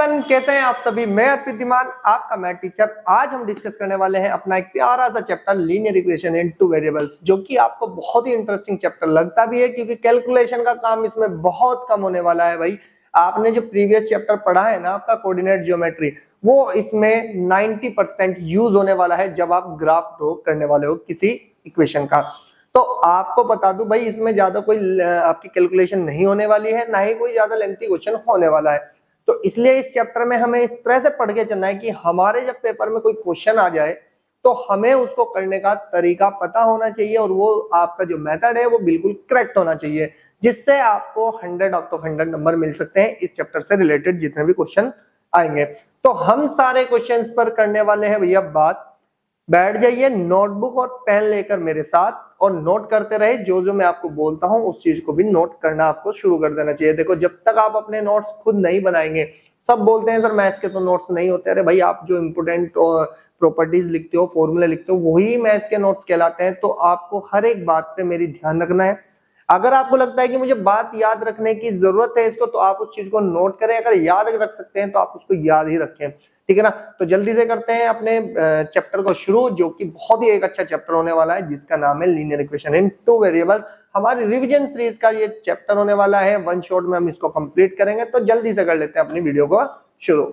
Everyone, कैसे हैं आप सभी। मैं अर्पित धीमान, आपका मैथ टीचर। आज हम डिस्कस करने वाले हैं अपना एक प्यारा सा chapter linear equation in two variables, जो कि आपको बहुत ही इंटरेस्टिंग चैप्टर लगता भी है क्योंकि कैलकुलेशन का काम इसमें बहुत कम होने वाला है। भाई आपने जो प्रीवियस चैप्टर पढ़ा है ना, आपका कोऑर्डिनेट ज्योमेट्री, वो इसमें 90% यूज होने वाला है जब आप ग्राफ ड्रॉ करने वाले हो किसी इक्वेशन का। तो आपको बता दूं भाई, इसमें ज्यादा कोई आपकी कैलकुलेशन नहीं होने वाली है, ना ही कोई ज्यादा लेंथी क्वेश्चन होने वाला है। तो इसलिए इस चैप्टर में हमें इस तरह से पढ़ के चलना है कि हमारे जब पेपर में कोई क्वेश्चन आ जाए तो हमें उसको करने का तरीका पता होना चाहिए और वो आपका जो मेथड है वो बिल्कुल करेक्ट होना चाहिए, जिससे आपको 100 आउट ऑफ 100 नंबर मिल सकते हैं इस चैप्टर से रिलेटेड जितने भी क्वेश्चन आएंगे। तो हम सारे क्वेश्चंस पर करने वाले हैं भैया बात। बैठ जाइए नोटबुक और पेन लेकर मेरे साथ और नोट करते रहे। जो जो मैं आपको बोलता हूं उस चीज को भी नोट करना आपको शुरू कर देना चाहिए। देखो, जब तक आप अपने नोट्स खुद नहीं बनाएंगे, सब बोलते हैं सर मैथ्स के तो नोट्स नहीं होते। अरे भाई, आप जो इंपोर्टेंट प्रॉपर्टीज लिखते हो, फॉर्मूले लिखते हो, वही मैथ्स के नोट्स कहलाते हैं। तो आपको हर एक बात पे मेरी ध्यान रखना है। अगर आपको लगता है कि मुझे बात याद रखने की जरूरत है इसको, तो आप उस चीज को नोट करें। अगर याद रख सकते हैं तो आप उसको याद ही रखें, ठीक है ना। तो जल्दी से करते हैं अपने चैप्टर को शुरू, जो कि बहुत ही एक अच्छा चैप्टर होने वाला है, जिसका नाम है linear equation in two variables. हमारी रिवीजन सीरीज का ये चैप्टर होने वाला है। वन शॉट में हम इसको कंप्लीट करेंगे। तो जल्दी से कर लेते हैं अपनी वीडियो को शुरू।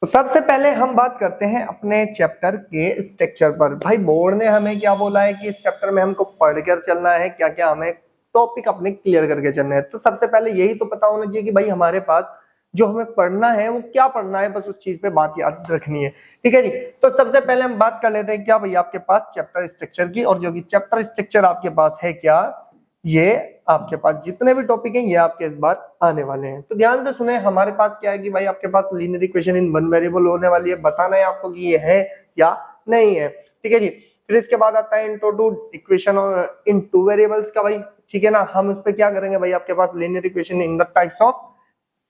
तो सबसे पहले हम बात करते हैं अपने चैप्टर के स्ट्रक्चर पर। भाई बोर्ड ने हमें क्या बोला है कि इस चैप्टर में हमको पढ़कर चलना है, क्या क्या हमें टॉपिक अपने क्लियर करके चलना है। तो सबसे पहले यही तो पता होना चाहिए कि भाई हमारे पास जो हमें पढ़ना है वो क्या पढ़ना है, बस उस चीज पे बात याद रखनी है, ठीक है जी। तो सबसे पहले हम बात कर लेते हैं क्या भाई आपके पास चैप्टर स्ट्रक्चर की, और जो कि चैप्टर स्ट्रक्चर आपके पास है क्या, ये आपके पास जितने भी टॉपिक हैं ये आपके इस बार आने वाले हैं। तो ध्यान से सुने, हमारे पास क्या है कि भाई आपके पास linear equation in one variable होने वाली है। बताना है आपको कि ये है या नहीं है, ठीक है जी। फिर इसके बाद आता है into two equation in two variables का भाई, ठीक है ना। हम उस पे क्या करेंगे भाई, आपके पास linear equation in the types of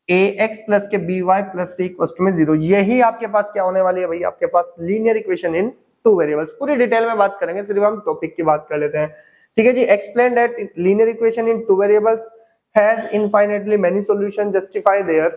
ax plus के by plus c equals to में 0। यही आपके पास क्या होने वाली है भाई, आपके पास linear equation in two variables. पूरी डिटेल में बात करेंगे, सिर्फ हम टॉपिक की बात कर लेते हैं, ठीक है जी। Explain that linear equation in two variables has infinitely many solution, justify their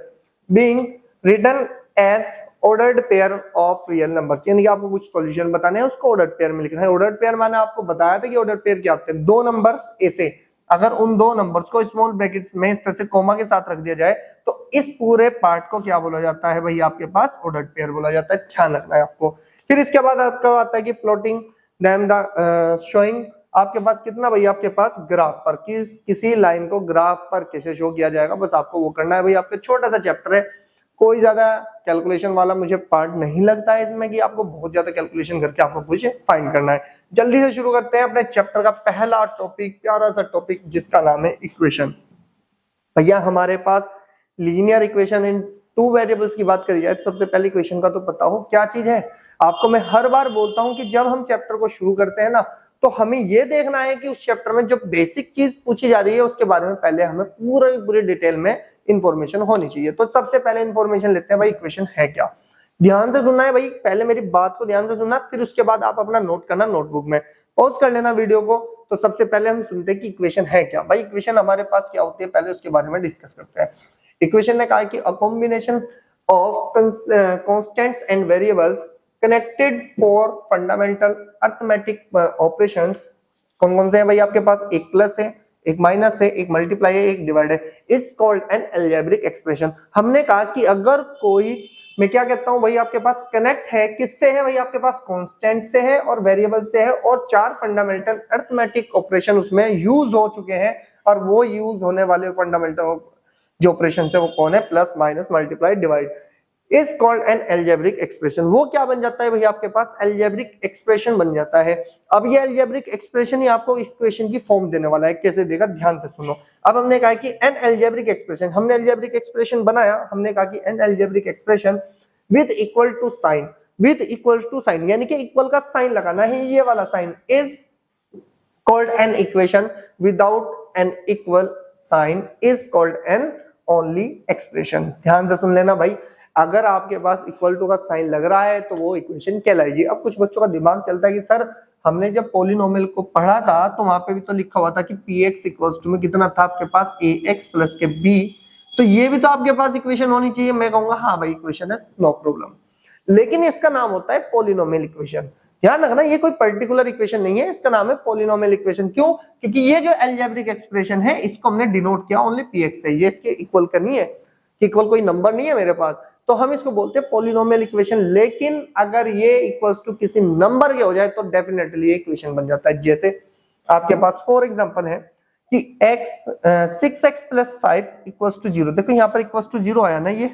being written as ordered pair of real numbers. यानी कि आपको कुछ सॉल्यूशन बताने हैं, उसको ऑर्डर्ड पेयर में लिखना है। ऑर्डर्ड पेयर माने आपको बताया था कि ऑर्डर्ड पेयर क्या होते हैं, दो नंबर्स ऐसे, अगर उन दो नंबर्स को स्मॉल ब्रैकेट्स में इस तरह से कोमा के साथ रख दिया जाए तो इस पूरे पार्ट को क्या बोला जाता है भाई, आपके पास ऑर्डर्ड पेयर बोला जाता है। ध्यान रखना है आपको। फिर इसके बाद आपका आता है कि प्लॉटिंग देन द शोइंग। आपके पास कितना भाई, आपके पास ग्राफ पर किसी लाइन को ग्राफ पर कैसे शो किया जाएगा, बस आपको वो करना है भाई। आपका छोटा सा चैप्टर है, कोई ज्यादा कैलकुलेशन वाला मुझे पार्ट नहीं लगता है इसमें कि आपको बहुत ज्यादा कैलकुलेशन करके आपको कुछ फाइंड करना है। जल्दी से शुरू करते हैं अपने चैप्टर का पहला टॉपिक, प्यारा सा टॉपिक जिसका नाम है इक्वेशन। भैया हमारे पास linear equation in two variables की बात करी जाए, सबसे पहले इक्वेशन का तो पता हो क्या चीज है। आपको मैं हर बार बोलता हूं कि जब हम चैप्टर को शुरू करते हैं ना, तो हमें ये देखना है कि उस चैप्टर में जो बेसिक चीज पूछी जा रही है उसके बारे में पहले हमें पूरे डिटेल में इंफॉर्मेशन होनी चाहिए। तो सबसे पहले इंफॉर्मेशन लेते हैं भाई, इक्वेशन है क्या। ध्यान से सुनना है भाई, पहले मेरी बात को ध्यान से सुनना, फिर उसके बाद आप अपना नोट करना नोटबुक में, पॉज कर लेना वीडियो को। तो सबसे पहले हम सुनते हैं कि इक्वेशन है क्या। भाई इक्वेशन हमारे पास क्या होती है, पहले उसके बारे में डिस्कस करते हैं। इक्वेशन ने कहा कि a combination of constants and variables connected for fundamental arithmetic operations. कौन कौन से हैं भाई आपके पास, एक प्लस है, एक माइनस है, एक मल्टीप्लाई है, एक डिवाइड है, is called N algebraic expression. हमने कहा कि अगर कोई, मैं क्या कहता हूं भाई, आपके पास कनेक्ट है, किससे है भाई, आपके पास कांस्टेंट से है और वेरिएबल से है, और चार फंडामेंटल अरिथमेटिक ऑपरेशन उसमें यूज हो चुके हैं, और वो यूज होने वाले फंडामेंटल जो ऑपरेशन है वो कौन है, plus minus multiply divide, is called N algebraic expression. वो क्या बन जाता है भाई, आपके पास अलजेब्रिक एक्सप्रेशन बन जाता है। अब ये अलजेब्रिक एक्सप्रेशन ही आपको इक्वेशन की फॉर्म देने वाला है। कैसे देगा, ध्यान से सुनो। अब हमने कहा कि एन अलजेब्रिक एक्सप्रेशन, हमने अलजेब्रिक एक्सप्रेशन बनाया, हमने कहा कि an algebraic expression with equal to sign, with equal to sign यानी कि इक्वल का साइन लगाना है, ये वाला sign, is called an equation, without an equal sign is called an only expression. ध्यान से सुन लेना भाई, अगर आपके पास इक्वल टू का साइन लग रहा है तो वो इक्वेशन कहलाएगी। अब कुछ बच्चों का दिमाग चलता है कि सर हमने जब पॉलिनोमियल को पढ़ा था तो वहां पे भी तो लिखा हुआ था कि px इक्वल्स टू में कितना था आपके पास ax प्लस के b, तो ये भी तो आपके पास इक्वेशन होनी चाहिए। मैं कहूंगा हाँ भाई इक्वेशन है, नो प्रॉब्लम, लेकिन इसका नाम होता है पॉलिनोमियल इक्वेशन। ध्यान रखना ये कोई पर्टिकुलर इक्वेशन नहीं है, इसका नाम है पॉलिनोमियल इक्वेशन। क्यों? क्योंकि ये जो अलजेब्रिक एक्सप्रेशन है इसको हमने डिनोट किया ओनली px से, ये इसके इक्वल करनी है, इक्वल कोई नंबर नहीं है मेरे पास, तो हम इसको बोलते हैं पॉलिनोमियल इक्वेशन। लेकिन अगर ये इक्वल्स टू किसी नंबर के हो जाए तो डेफिनेटली ये इक्वेशन बन जाता है। जैसे आपके पास फॉर एग्जांपल है कि6x प्लस 5 इक्वल्स टू 0, देखो यहाँ पर इक्वल्स टू 0 आया ना, ये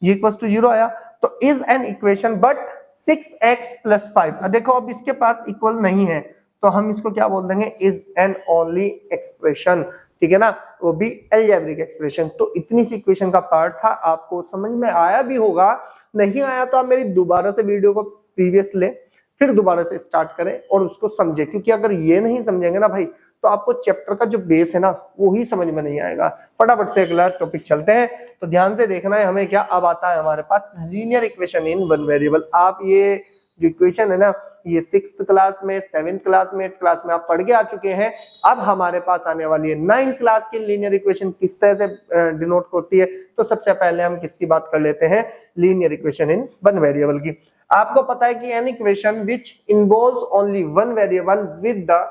इक्वल्स टू 0 आया, तो is an equation but 6x plus 5। देखो अब इसके पास इक्वल नहीं है तो हम इसको क्या बोल देंगे, इज एन ओनली एक्सप्रेशन, ठीक है ना, वो भी अलजेब्रिक एक्सप्रेशन। तो इतनी सी इक्वेशन का पार्ट था, आपको समझ में आया भी होगा, नहीं आया तो आप मेरी दोबारा से वीडियो को प्रीवियस ले, फिर दोबारा से स्टार्ट करें और उसको समझे, क्योंकि अगर ये नहीं समझेंगे ना भाई तो आपको चैप्टर का जो बेस है ना वो ही समझ में नहीं आएगा। फटाफट से अगला टॉपिक चलते हैं। तो ध्यान से देखना है हमें क्या अब आता है हमारे पास linear equation in one variable. आप ये जो इक्वेशन है ना ये 6th क्लास में, 7th क्लास में, 8th क्लास में आप पढ़ के आ चुके हैं। अब हमारे पास आने वाली है 9th क्लास की लीनियर इक्वेशन किस तरह से डिनोट होती है। तो सबसे पहले हम किसकी बात कर लेते हैं, linear equation in one variable की। आपको पता है कि an equation which involves only one variable with the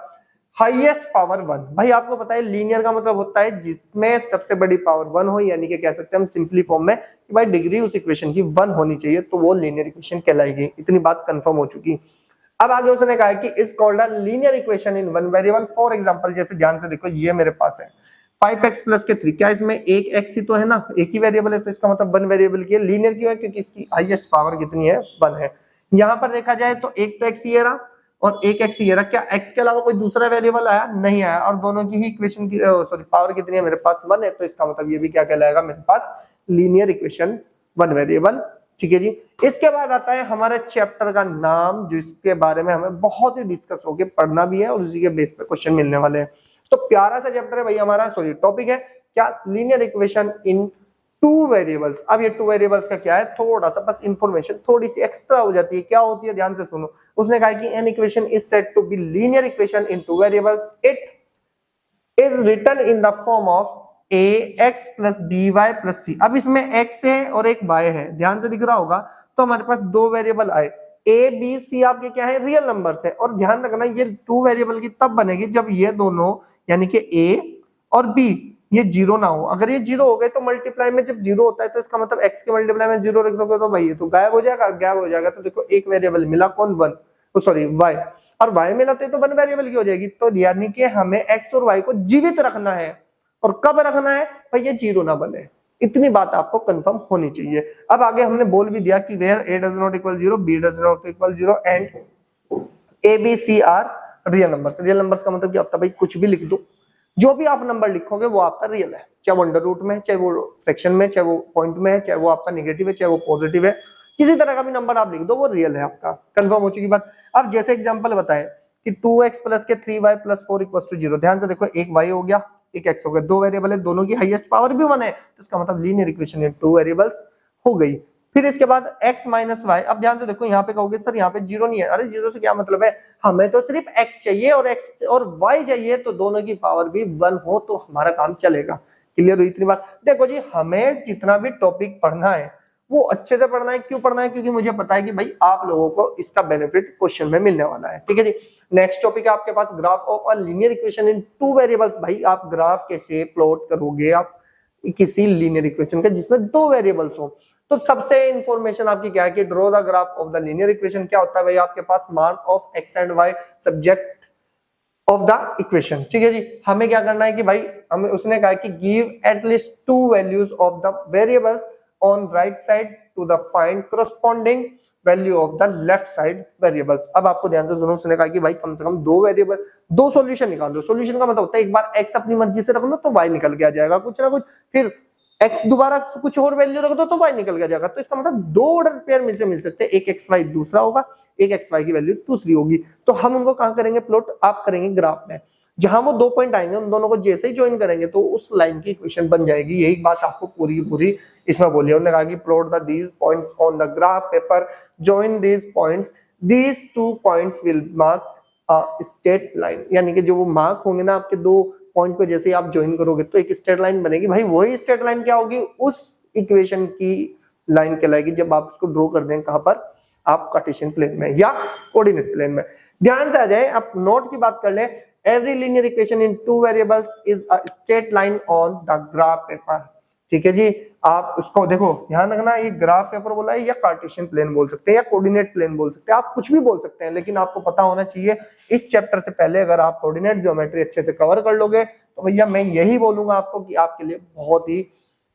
highest power 1। भाई आपको पता है लीनियर का मतलब होता है जिसमें सबसे बड़ी पावर 1 हो, यानी कि कह सकते हैं हम सिंपली फॉर्म में कि भाई डिग्री उस इक्वेशन की 1 होनी चाहिए, तो वो लीनियर इक्वेशन कहलाएगी। इतनी बात कंफर्म हो चुकी। अब आगे उसने कहा कि is called a linear equation in one variable. For example जैसे ध्यान से देखो ये मेरे पास है 5x प्लस के 3, क्या इसमें एक x ही तो है ना, एक ही वेरिएबल है, तो इसका मतलब 1 वेरिएबल की है। लीनियर क्यों है, क्योंकि इसकी हाईएस्ट पावर कितनी है, 1 है। यहाँ पर देखा जाए तो एक तो x ये रहा और एक x ये रहा, क्या x के अलावा कोई दूसरा वेरिएबल आया, नहीं आया, और दोनों की ही इक्वेशन की सॉरी पावर कितनी है, मेरे पास 1 है, तो इसका मतलब ये भी क्या कहलाएगा, मेरे पास लीनियर इक्वेशन 1 वेरिएबल। ठीक है जी। इसके बाद आता है हमारे चैप्टर का नाम, जो इसके बारे में हमें बहुत ही डिस्कस होके पढ़ना भी है और उसी के बेस पे क्वेश्चन मिलने वाले हैं। तो प्यारा सा चैप्टर है भाई हमारा, सॉरी टॉपिक है क्या, लीनियर इक्वेशन इन 2 वेरिएबल्स। अब ये 2 वेरिएबल्स का क्या है, थोड़ा सा बस इंफॉर्मेशन थोड़ी सी एक्स्ट्रा हो जाती है। क्या होती है, ध्यान से सुनो। उसने कहा कि an equation is said to be linear equation in 2 variables, it is written in the form of ax plus by plus c। अब इसमें x है और एक y है, ध्यान से दिख रहा होगा। तो हमारे पास 2 वेरिएबल आए, a b c आपके क्या है, रियल नंबर्स है। और ध्यान रखना ये 2 वेरिएबल की तब बनेगी जब ये दोनों यानी कि a और b ये 0 ना हो। अगर ये 0 हो गए तो मल्टीप्लाई में जब 0 होता है तो इसका मतलब x के मल्टीप्लाई में 0 रख दोगे तो भाई ये तो गायब हो जाएगा, गायब हो जाएगा। तो देखो एक वेरिएबल मिला, कौन, 1, सॉरी y, और y मिला तो 1 वेरिएबल की हो जाएगी। तो यानी कि हमें x और y को जीवित रखना है, और कब रखना है भाई, ये 0 ना बने। इतनी बात आपको कंफर्म होनी चाहिए। अब आगे हमने बोल भी दिया कि where a does not equal 0, b does not equal 0 and a b c are real numbers. Real numbers का मतलब क्या होता है भाई, कुछ भी लिख दो, जो भी आप नंबर लिखोगे वो आपका रियल है, चाहे वो अंडर रूट में, चाहे वो फ्रैक्शन में, चाहे वो पॉइंट में है, चाहे वो आपका नेगेटिव है, चाहे वो पॉजिटिव है, किसी तरह का भी नंबर आप लिख दो वो रियल है आपका। कंफर्म हो चुकी बात। अब जैसे एग्जांपल बताएं कि 2x प्लस के 3y प्लस 4 इक्वल्स टू 0। ध्यान से देखो, एक y हो गया, एक x हो गया, 2 वेरिएबल है, दोनों की हाईएस्ट पावर भी 1 है, तो इसका मतलब लीनियर इक्वेशन इन 2 वेरिएबल्स हो गई। फिर इसके बाद x माइनस वाई। अब ध्यान से देखो, यहाँ पे कहोगे सर यहाँ पे 0 नहीं है, अरे 0 से क्या मतलब है, हमें तो सिर्फ x चाहिए और x और y चाहिए, तो दोनों की पावर भी 1 हो तो हमारा काम चलेगा। क्लियर हुई इतनी बात। देखो जी, हमें जितना भी टॉपिक पढ़ना है वो अच्छे से पढ़ना है। क्यों पढ़ना है, क्योंकि मुझे पता है कि भाई आप लोगों को इसका बेनिफिट क्वेश्चन में मिलने वाला है। ठीक है जी। नेक्स्ट टॉपिक है आपके पास graph of a linear equation in 2 variables. भाई आप ग्राफ कैसे प्लॉट करोगे आप किसी लीनियर इक्वेशन का जिसमें 2 वेरिएबल्स हो। तो सबसे इंफॉर्मेशन आपकी क्या है कि draw the graph of the linear equation. क्या होता है भाई, आपके पास मान of x and y subject of the equation. ठीक है जी। हमें क्या करना है कि भाई हमें उसने कहा कि give at least 2 values of the variables on right side to the find corresponding value of the left side variables. अब आपको ध्यान से सुनो, उसने कहा कि भाई कम से कम 2 वेरिएबल, 2 सॉल्यूशन निकाल लो। सॉल्यूशन का मतलब होता है एक बार x अपनी मर्जी से रख लो तो y निकल के आ जाएगा कुछ ना कुछ, फिर x दोबारा कुछ और वैल्यू रख दो तो y निकल के जाएगा। तो इसका मतलब 2 ऑर्डर पेयर मिल सकते हैं, एक xy दूसरा होगा, एक xy की वैल्यू दूसरी होगी। तो हम उनको कहां करेंगे प्लॉट, आप करेंगे ग्राफ में। जहां वो 2 पॉइंट आएंगे उन दोनों को जैसे ही ज्वाइन करेंगे तो उस लाइन की इक्वेशन बन जाएगी। यही बात आपको पूरी इसमें बोलिए, उन्होंने कहा कि plot the these points on the graph paper, join these points, these 2 points will mark a straight line, यानी कि जो वो मार्क होंगे ना आपके 2 पॉइंट को जैसे आप ज्वाइन करोगे तो एक स्ट्रेट लाइन बनेगी। भाई वही स्ट्रेट लाइन क्या होगी, उस इक्वेशन की लाइन कहलाएगी जब आप उसको ड्रॉ कर दें कहां पर, आप कार्टेशियन प्लेन में या कोऑर्डिनेट प्लेन में। ध्यान से आ जाए, आप नोट की बात कर ले, every linear equation in 2 variables is a straight line on the graph paper. ठीक है जी, आप उसको देखो, ध्यान रखना, ये ग्राफ पेपर बोला है या कार्टेशियन प्लेन बोल सकते हैं या कोऑर्डिनेट प्लेन बोल सकते हैं, आप कुछ भी बोल सकते हैं, लेकिन आपको पता होना चाहिए इस चैप्टर से पहले अगर आप कोऑर्डिनेट ज्योमेट्री अच्छे से कवर कर लोगे तो भैया मैं यही बोलूंगा आपको कि आपके लिए बहुत ही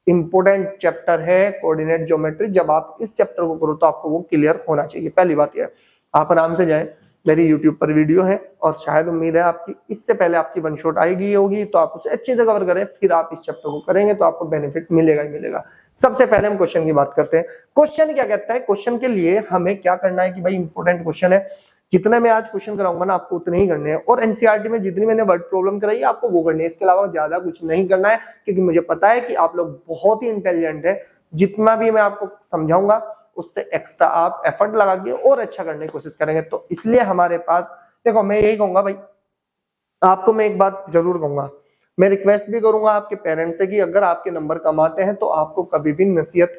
इंपोर्टेंट चैप्टर है कोऑर्डिनेट ज्योमेट्री। जब आप इस चैप्टर को करो तो आपको वो क्लियर होना चाहिए। पहली बात यह, आप आराम से जाए, मेरी यूट्यूब पर वीडियो है और शायद उम्मीद है आपकी इससे पहले आपकी वन शॉट आएगी होगी, तो आप उसे अच्छे से कवर करें, फिर आप इस चैप्टर को करेंगे तो आपको बेनिफिट मिलेगा ही मिलेगा। सबसे पहले हम क्वेश्चन की बात करते हैं। क्वेश्चन क्या कहता है, क्वेश्चन के लिए हमें क्या करना है कि भाई इंपॉर्टेंट क्वेश्चन है, जितने मैं आज क्वेश्चन कराऊंगा ना आपको उतने ही करने हैं, और एनसीईआरटी में जितनी मैंने वर्ड प्रॉब्लम कराई है आपको वो करनी है, इसके अलावा ज्यादा कुछ नहीं करना है, क्योंकि मुझे पता है कि आप लोग बहुत ही इंटेलिजेंट है। जितना भी मैं आपको समझाऊंगा उससे एक्स्ट्रा आप एफर्ट लगा के और अच्छा करने की कोशिश करेंगे। तो इसलिए हमारे पास देखो, मैं यही कहूंगा भाई, आपको मैं एक बात जरूर कहूंगा, मैं रिक्वेस्ट भी करूंगा आपके पेरेंट्स से कि अगर आपके नंबर कम आते हैं तो आपको कभी भी नसीहत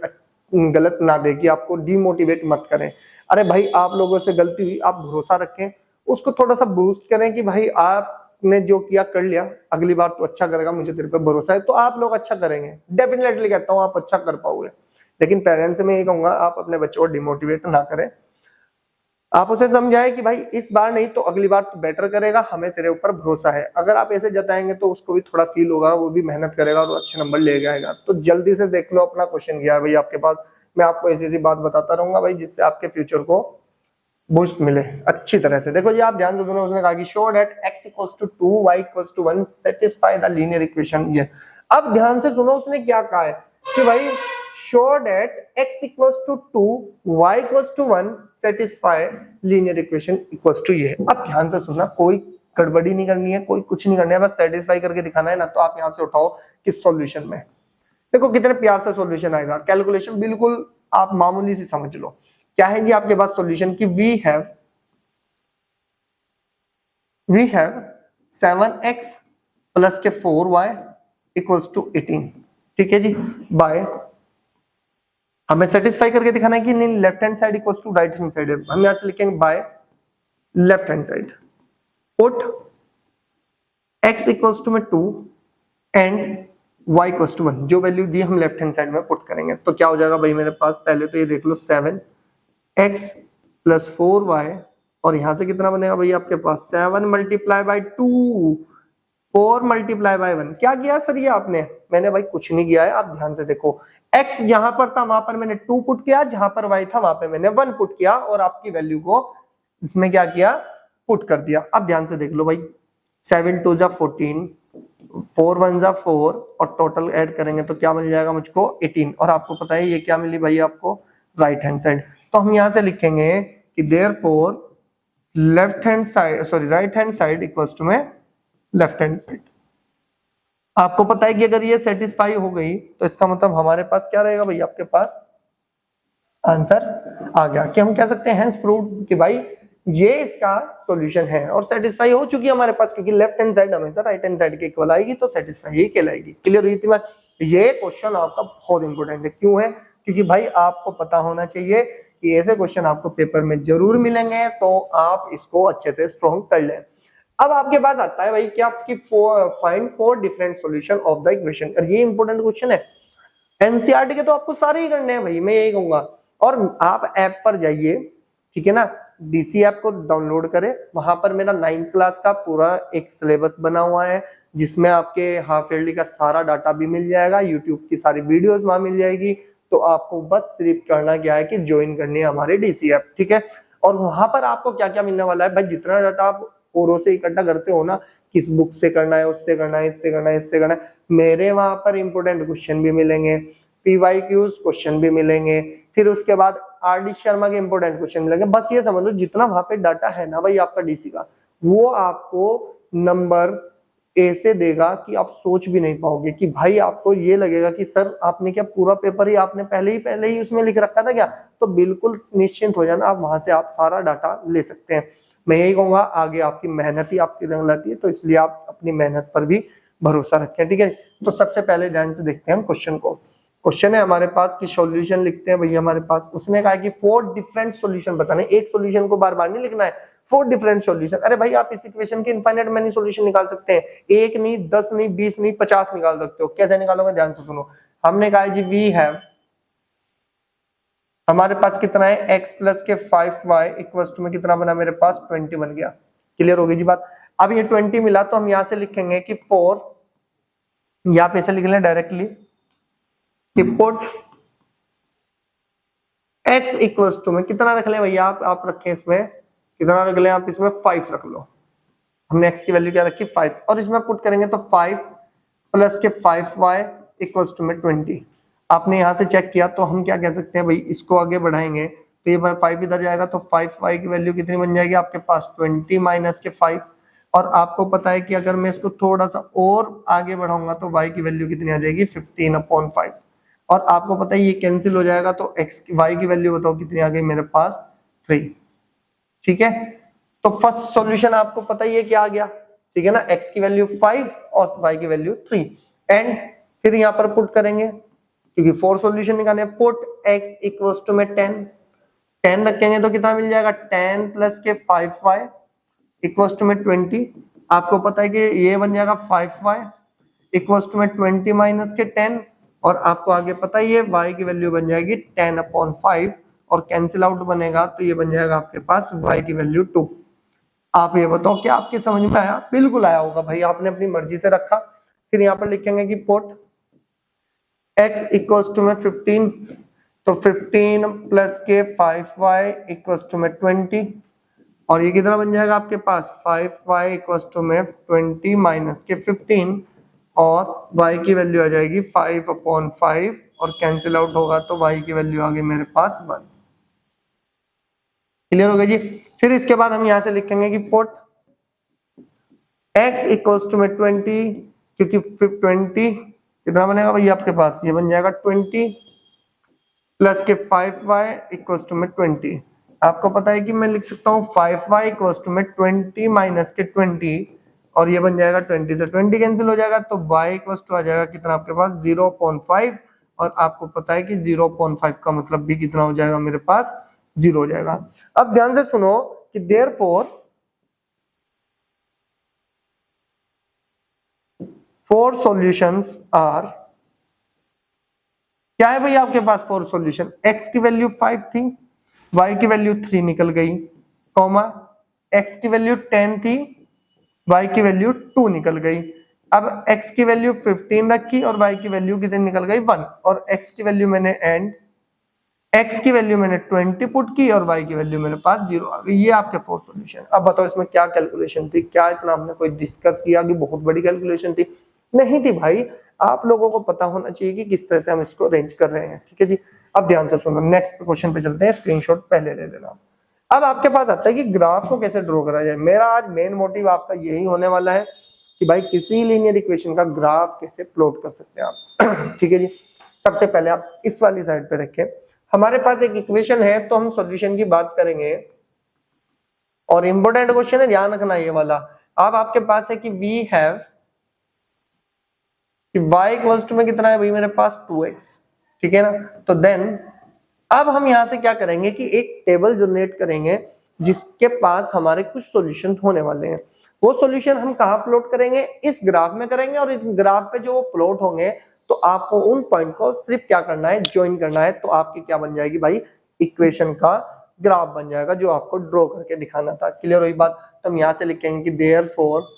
गलत ना दे कि आपको डिमोटिवेट मत करें। अरे भाई आप लोगों से गलती हुई, आप भरोसा रखें, उसको थोड़ा सा बूस्ट करें कि भाई आपने जो किया कर लिया, अगली बार तो अच्छा करेगा, मुझे तेरे पे भरोसा है, तो आप लोग अच्छा करेंगे, डेफिनेटली कहता हूँ आप अच्छा कर पाओगे। लेकिन पेरेंट्स से मैं ये कहूंगा आप अपने बच्चों को डिमोटिवेट ना करें, आप उसे समझाएं कि भाई इस बार नहीं तो अगली बार तो बेटर करेगा, हमें तेरे ऊपर भरोसा है। अगर आप ऐसे जताएंगे तो उसको भी थोड़ा फील होगा, वो भी मेहनत करेगा और अच्छे नंबर ले जाएगा। तो जल्दी से देख लो अपना क्वेश्चन क्या है भाई आपके पास, मैं आपको ऐसी ऐसी बात बताता रहूंगा भाई जिससे आपके फ्यूचर को बूस्ट मिले अच्छी तरह से। देखो जी आप ध्यान से सुनो, उसने कहा कि show that x equals to 2 y equals to 1 satisfy the linear equation. ये अब ध्यान से सुनो, उसने क्या कहा है कि भाई show that x equals to 2 y equals to 1 satisfy linear equation equals to ये। अब ध्यान से सुनना, कोई गड़बड़ी नहीं करनी है, कोई कुछ नहीं करना है, बस सेटिस्फाई करके दिखाना है ना। तो आप यहां से उठाओ किस सॉल्यूशन में, देखो कितने प्यार से सॉल्यूशन आएगा, कैलकुलेशन बिल्कुल आप मामूली सी समझ लो। क्या है जी आपके पास सॉल्यूशन की वी हैव 7x प्लस के 4y इक्वल्स टू 18। ठीक है जी, बाय हमें सेटिस्फाई करके दिखाना है कि नहीं left hand side equals to right hand side. हम यहां से लिखेंगे by left hand side put x equals to में 2 एंड y इक्वल्स टू 1, जो वैल्यू दी हम लेफ्ट हैंड साइड में पुट करेंगे। तो क्या हो जाएगा भाई मेरे पास, पहले तो ये देख लो 7x प्लस 4y, और यहां से कितना बनेगा भाई आपके पास 7 मल्टीप्लाई बाई 2 4 मल्टीप्लाई बाई 1। क्या किया सर ये आपने, मैंने भाई कुछ नहीं किया है, आप ध्यान से देखो, x जहां पर था वहां पर मैंने 2 पुट किया, जहां पर y था वहां पे मैंने 1 पुट किया, और आपकी वैल्यू को इसमें क्या किया पुट कर दिया। अब ध्यान से देख लो भाई, 7 2 जा 14, 4 1 जा 4, और टोटल ऐड करेंगे तो क्या मिल जाएगा मुझको 18, और आपको पता है ये क्या मिली भाई आपको राइट हैंड साइड। तो हम यहां से लिखेंगे कि therefore left hand side sorry right hand side equals to में लेफ्ट हैंड साइड। आपको पता है कि अगर ये सेटिस्फाई हो गई तो इसका मतलब हमारे पास क्या रहेगा भाई, आपके पास आंसर आ गया कि हम कह सकते हैं हेंस प्रूव्ड कि भाई ये इसका सॉल्यूशन है, और सेटिस्फाई हो चुकी है हमारे पास, क्योंकि लेफ्ट हैंड साइड हमेशा राइट हैंड साइड के इक्वल आएगी तो सेटिस्फाई ही कहलाएगी। क्लियर हुई थी बात। ये क्वेश्चन आपका बहुत इंपॉर्टेंट है, क्यों है, क्योंकि भाई आपको पता होना चाहिए कि ऐसे क्वेश्चन आपको पेपर में जरूर मिलेंगे, तो आप इसको अच्छे से स्ट्रॉन्ग कर लें। अब आपके पास आता है भाई कि आपकी find 4 different solution of the equation, और ये इंपॉर्टेंट क्वेश्चन है एनसीईआरटी के, तो आपको सारे ही करने हैं भाई, मैं यही कहूंगा। और आप ऐप पर जाइए, ठीक है ना, डीसी ऐप को डाउनलोड करें, वहां पर मेरा 9th क्लास का पूरा एक सिलेबस बना हुआ है, जिसमें आपके हाफ ईयरली का सारा डाटा भी मिल जाएगा, यूट्यूब की सारी वीडियोस वहां मिल जाएगी। तो आपको बस सिर्फ करना क्या है कि ज्वाइन करनी है हमारे डीसी ऐप, ठीक है। और वहां पर आपको क्या क्या मिलने वाला है भाई, जितना डाटा आप औरों से इकट्ठा करते हो ना, किस बुक से करना है, उससे करना है, इससे करना है, इससे करना है, मेरे वहां पर इंपोर्टेंट क्वेश्चन भी मिलेंगे, पीवाईक्यूज क्वेश्चन भी मिलेंगे, फिर उसके बाद आरडी शर्मा के इंपोर्टेंट क्वेश्चन मिलेंगे। बस ये समझ लो जितना वहां पे डाटा है ना भाई आपका डीसी का, वो आपको नंबर ऐसे देगा कि आप सोच भी नहीं पाओगे, कि भाई आपको ये लगेगा कि सर आपने क्या पूरा पेपर ही आपने पहले ही उसमें लिख रखा था क्या। तो बिल्कुल निश्चिंत हो जाना, आप वहां से आप सारा डाटा ले सकते हैं। मैं यही कहूंगा, आगे आपकी मेहनत ही आपकी रंग लाती है, तो इसलिए आप अपनी मेहनत पर भी भरोसा रखें, ठीक है। तो सबसे पहले ध्यान से देखते हैं हम क्वेश्चन को। क्वेश्चन है हमारे पास कि सॉल्यूशन लिखते हैं भैया हमारे पास। उसने कहा कि 4 डिफरेंट सॉल्यूशन बताने, एक सॉल्यूशन को बार बार नहीं लिखना है, 4 डिफरेंट सॉल्यूशन। अरे भाई आप इस इक्वेशन के इनफाइनाइट मेनी सॉल्यूशन निकाल सकते हैं, एक नहीं, 10 नहीं, 20 नहीं, 50 निकाल सकते हो। कैसे निकालोगे, ध्यान से सुनो। हमने कहा जी वी हैव, हमारे पास कितना है, x प्लस के 5y इक्वल टू में कितना बना मेरे पास 20 बन गया। क्लियर हो गई जी बात। अब ये 20 मिला तो हम यहां से लिखेंगे कि 4, यहां पे ऐसे लिख लें डायरेक्टली कि पुट x इक्वल टू में कितना रख लें भैया, आप रखें इसमें कितना रख लें, आप इसमें 5 रख लो। हमने x की वैल्यू क्या रखी 5, और इसमें पुट करेंगे तो 5 प्लस के 5y इक्वल टू में 20। आपने यहां से चेक किया तो हम क्या कह सकते हैं भाई, इसको आगे बढ़ाएंगे तो ये 5 इधर जाएगा तो 5y की वैल्यू कितनी बन जाएगी आपके पास 20 माइनस के 5। और आपको पता है कि अगर मैं इसको थोड़ा सा और आगे बढ़ाऊंगा तो y की वैल्यू कितनी आ जाएगी 15/5। और आपको पता है ये कैंसिल हो जाएगा तो y की वैल्यू बताओ कितनी आ गई मेरे पास 3। ठीक है, तो फर्स्ट सॉल्यूशन आपको पता ही है क्या आ गया, ठीक है ना, x की वैल्यू 5 और y की वैल्यू 3। एंड फिर यहाँ पर पुट करेंगे क्योंकि 4 सॉल्यूशन निकालने, पुट x इक्वल्स टू में 10 रखेंगे तो कितना मिल जाएगा 10 प्लस के 5y इक्वल्स टू में 20। आपको पता है कि ये बन जाएगा 5y इक्वल्स टू में 20 माइनस के 10, और आपको आगे पता ही है y की वैल्यू बन जाएगी 10/5 और कैंसिल आउट बनेगा तो ये बन जाएगा आपके पास y की वैल्यू 2। आप ये बताओ क्या आपके समझ में आया, बिल्कुल आया होगा भाई, आपने अपनी मर्जी से रखा। फिर यहाँ पर लिखेंगे कि पुट x इक्वल्स टू में 15, तो 15 प्लस के 5y इक्वल्स टू में 20, और ये कितना बन जाएगा आपके पास 5y इक्वल्स टू में 20 माइनस के 15, और y की वैल्यू आ जाएगी 5/5 और कैंसिल आउट होगा तो y की वैल्यू आ गई मेरे पास 1। क्लियर हो गया जी। फिर इसके बाद हम यहां से लिखेंगे कि पुट x इक्वल्स टू में 20, क्योंकि 20 कितना बनेगा भाई आपके पास, ये बन जाएगा 20 प्लस के 5y इक्वल्स टू में 20। आपको पता है कि मैं लिख सकता हूँ 5y इक्वल्स टू में 20 माइनस के 20, और ये बन जाएगा 20 से 20 कैंसिल हो जाएगा तो y इक्वल्स टू आ जाएगा कितना आपके पास 0.5, और आपको पता है कि 0.5 का मतलब भी कितना हो जाएगा मेरे पास 0 हो जाएगा। अब ध्यान से सुनो कि देयरफॉर 4 सॉल्यूशंस आर, क्या है भाई आपके पास 4 सॉल्यूशन, x की वैल्यू 5 थी, y की वैल्यू 3 निकल गई, कॉमा x की वैल्यू 10 थी, y की वैल्यू 2 निकल गई। अब x की वैल्यू 15 रखी और y की वैल्यू कितनी निकल गई 1, और x की वैल्यू मैंने x की वैल्यू मैंने 20 पुट की और y की वैल्यू मेरे पास 0 आ गई। ये आपके 4 सॉल्यूशन। अब बताओ इसमें क्या कैलकुलेशन थी, क्या इतना हमने कोई डिस्कस किया कि बहुत बड़ी कैलकुलेशन थी, नहीं थी भाई। आप लोगों को पता होना चाहिए कि किस तरह से हम इसको अरेंज कर रहे हैं, ठीक है जी। अब ध्यान से सुनो, नेक्स्ट क्वेश्चन पे चलते हैं, स्क्रीनशॉट पहले ले लेना। अब आपके पास आता है कि ग्राफ को कैसे ड्रॉ करा जाए। मेरा आज मेन मोटिव आपका यही होने वाला है कि भाई किसी लीनियर इक्वेशन का ग्राफ कैसे प्लॉट कर सकते हैं आप ठीक है जी। सबसे पहले आप इस वाली साइड पे देखें, हमारे पास एक इक्वेशन है तो हम सॉल्यूशन की बात करेंगे, और इंपॉर्टेंट क्वेश्चन है, ध्यान रखना ये वाला। अब आपके पास है कि वी हैव कि y इक्वल्स टू में कितना है भाई मेरे पास 2x, ठीक है ना। तो देन अब हम यहां से क्या करेंगे कि एक टेबल जनरेट करेंगे जिसके पास हमारे कुछ सॉल्यूशन होने वाले हैं। वो सॉल्यूशन हम कहां प्लॉट करेंगे, इस ग्राफ में करेंगे, और इस ग्राफ पे जो वो प्लॉट होंगे तो आपको उन पॉइंट को सिर्फ क्या करना है, ज्वाइन करना है, तो आपकी क्या बन जाएगी भाई, इक्वेशन का ग्राफ बन जाएगा जो आपको ड्रॉ करके दिखाना था। क्लियर हुई बात। तो हम यहां से लिखेंगे कि देयरफॉर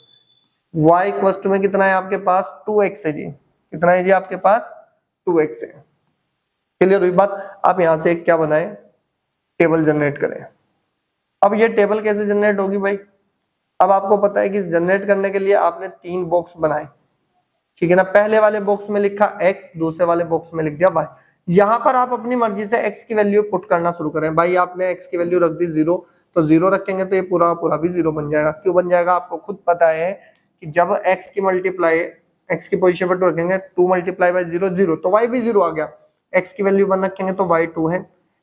y इक्वल्स टू में कितना है आपके पास 2x है जी, कितना है जी आपके पास 2x है। क्लियर हुई बात। आप यहां से क्या बनाए, टेबल जनरेट करें। अब ये टेबल कैसे जनरेट होगी भाई, अब आपको पता है कि जनरेट करने के लिए आपने 3 बॉक्स बनाए, ठीक है ना। पहले वाले बॉक्स में लिखा x, दूसरे वाले बॉक्स में लिख दिया y। यहां पर आप अपनी मर्जी से x की वैल्यू पुट करना शुरू करें। भाई आपने x की वैल्यू रख दी 0, तो 0 रखेंगे तो ये पूरा पूरा भी 0 बन जाएगा। क्यों बन जाएगा, आपको खुद पता है कि जब x की मल्टीप्लाई x की पोजीशन पर 2 रखेंगे 2 मल्टीप्लाई बाय 0 0 तो y भी 0 आ गया, x की वैल्यू 1 रखेंगे तो y 2 है,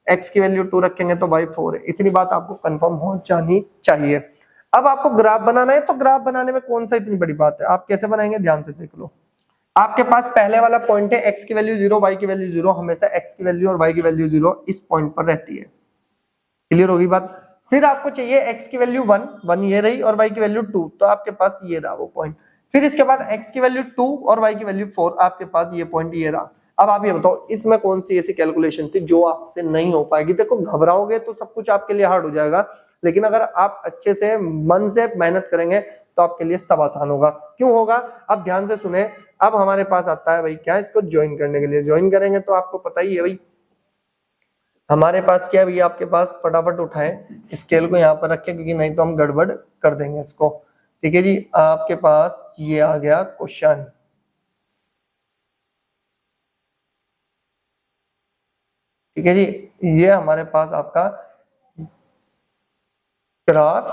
x की वैल्यू 2 रखेंगे तो y 4 है। इतनी बात आपको कंफर्म हो जानी चाहिए। अब आपको ग्राफ बनाना है, तो ग्राफ बनाने में कौन सा इतनी बड़ी बात है, आप कैसे बनाएंगे ध्यान से देख लो। आपके पास पहले वाला पॉइंट है x की वैल्यू 0 y की वैल्यू 0, हमेशा x की वैल्यू और y की वैल्यू 0 इस पॉइंट पर रहती है। क्लियर होगी बात। फिर आपको चाहिए x की वैल्यू 1 ये रही और y की वैल्यू 2, तो आपके पास ये रहा वो पॉइंट। फिर इसके बाद x की वैल्यू 2 और y की वैल्यू 4, आपके पास ये पॉइंट ये रहा। अब आप ये बताओ इसमें कौन सी ऐसी कैलकुलेशन थी जो आपसे नहीं हो पाएगी। देखो घबराओगे तो सब कुछ आपके लिए हार्ड हो जाएगा, लेकिन अगर आप अच्छे से मन से मेहनत करेंगे तो आपके लिए सब आसान होगा। क्यों होगा, अब ध्यान से सुने। अब हमारे पास आता है भाई क्या, इसको ज्वाइन करने के लिए। ज्वाइन करेंगे तो आपको पता ही है भाई हमारे पास क्या है भैया, आपके पास फटाफट उठाएं स्केल को यहाँ पर रखें, क्योंकि नहीं तो हम गड़बड़ कर देंगे इसको। ठीक है जी, आपके पास ये आ गया क्वेश्चन। ठीक है जी, ये हमारे पास आपका ग्राफ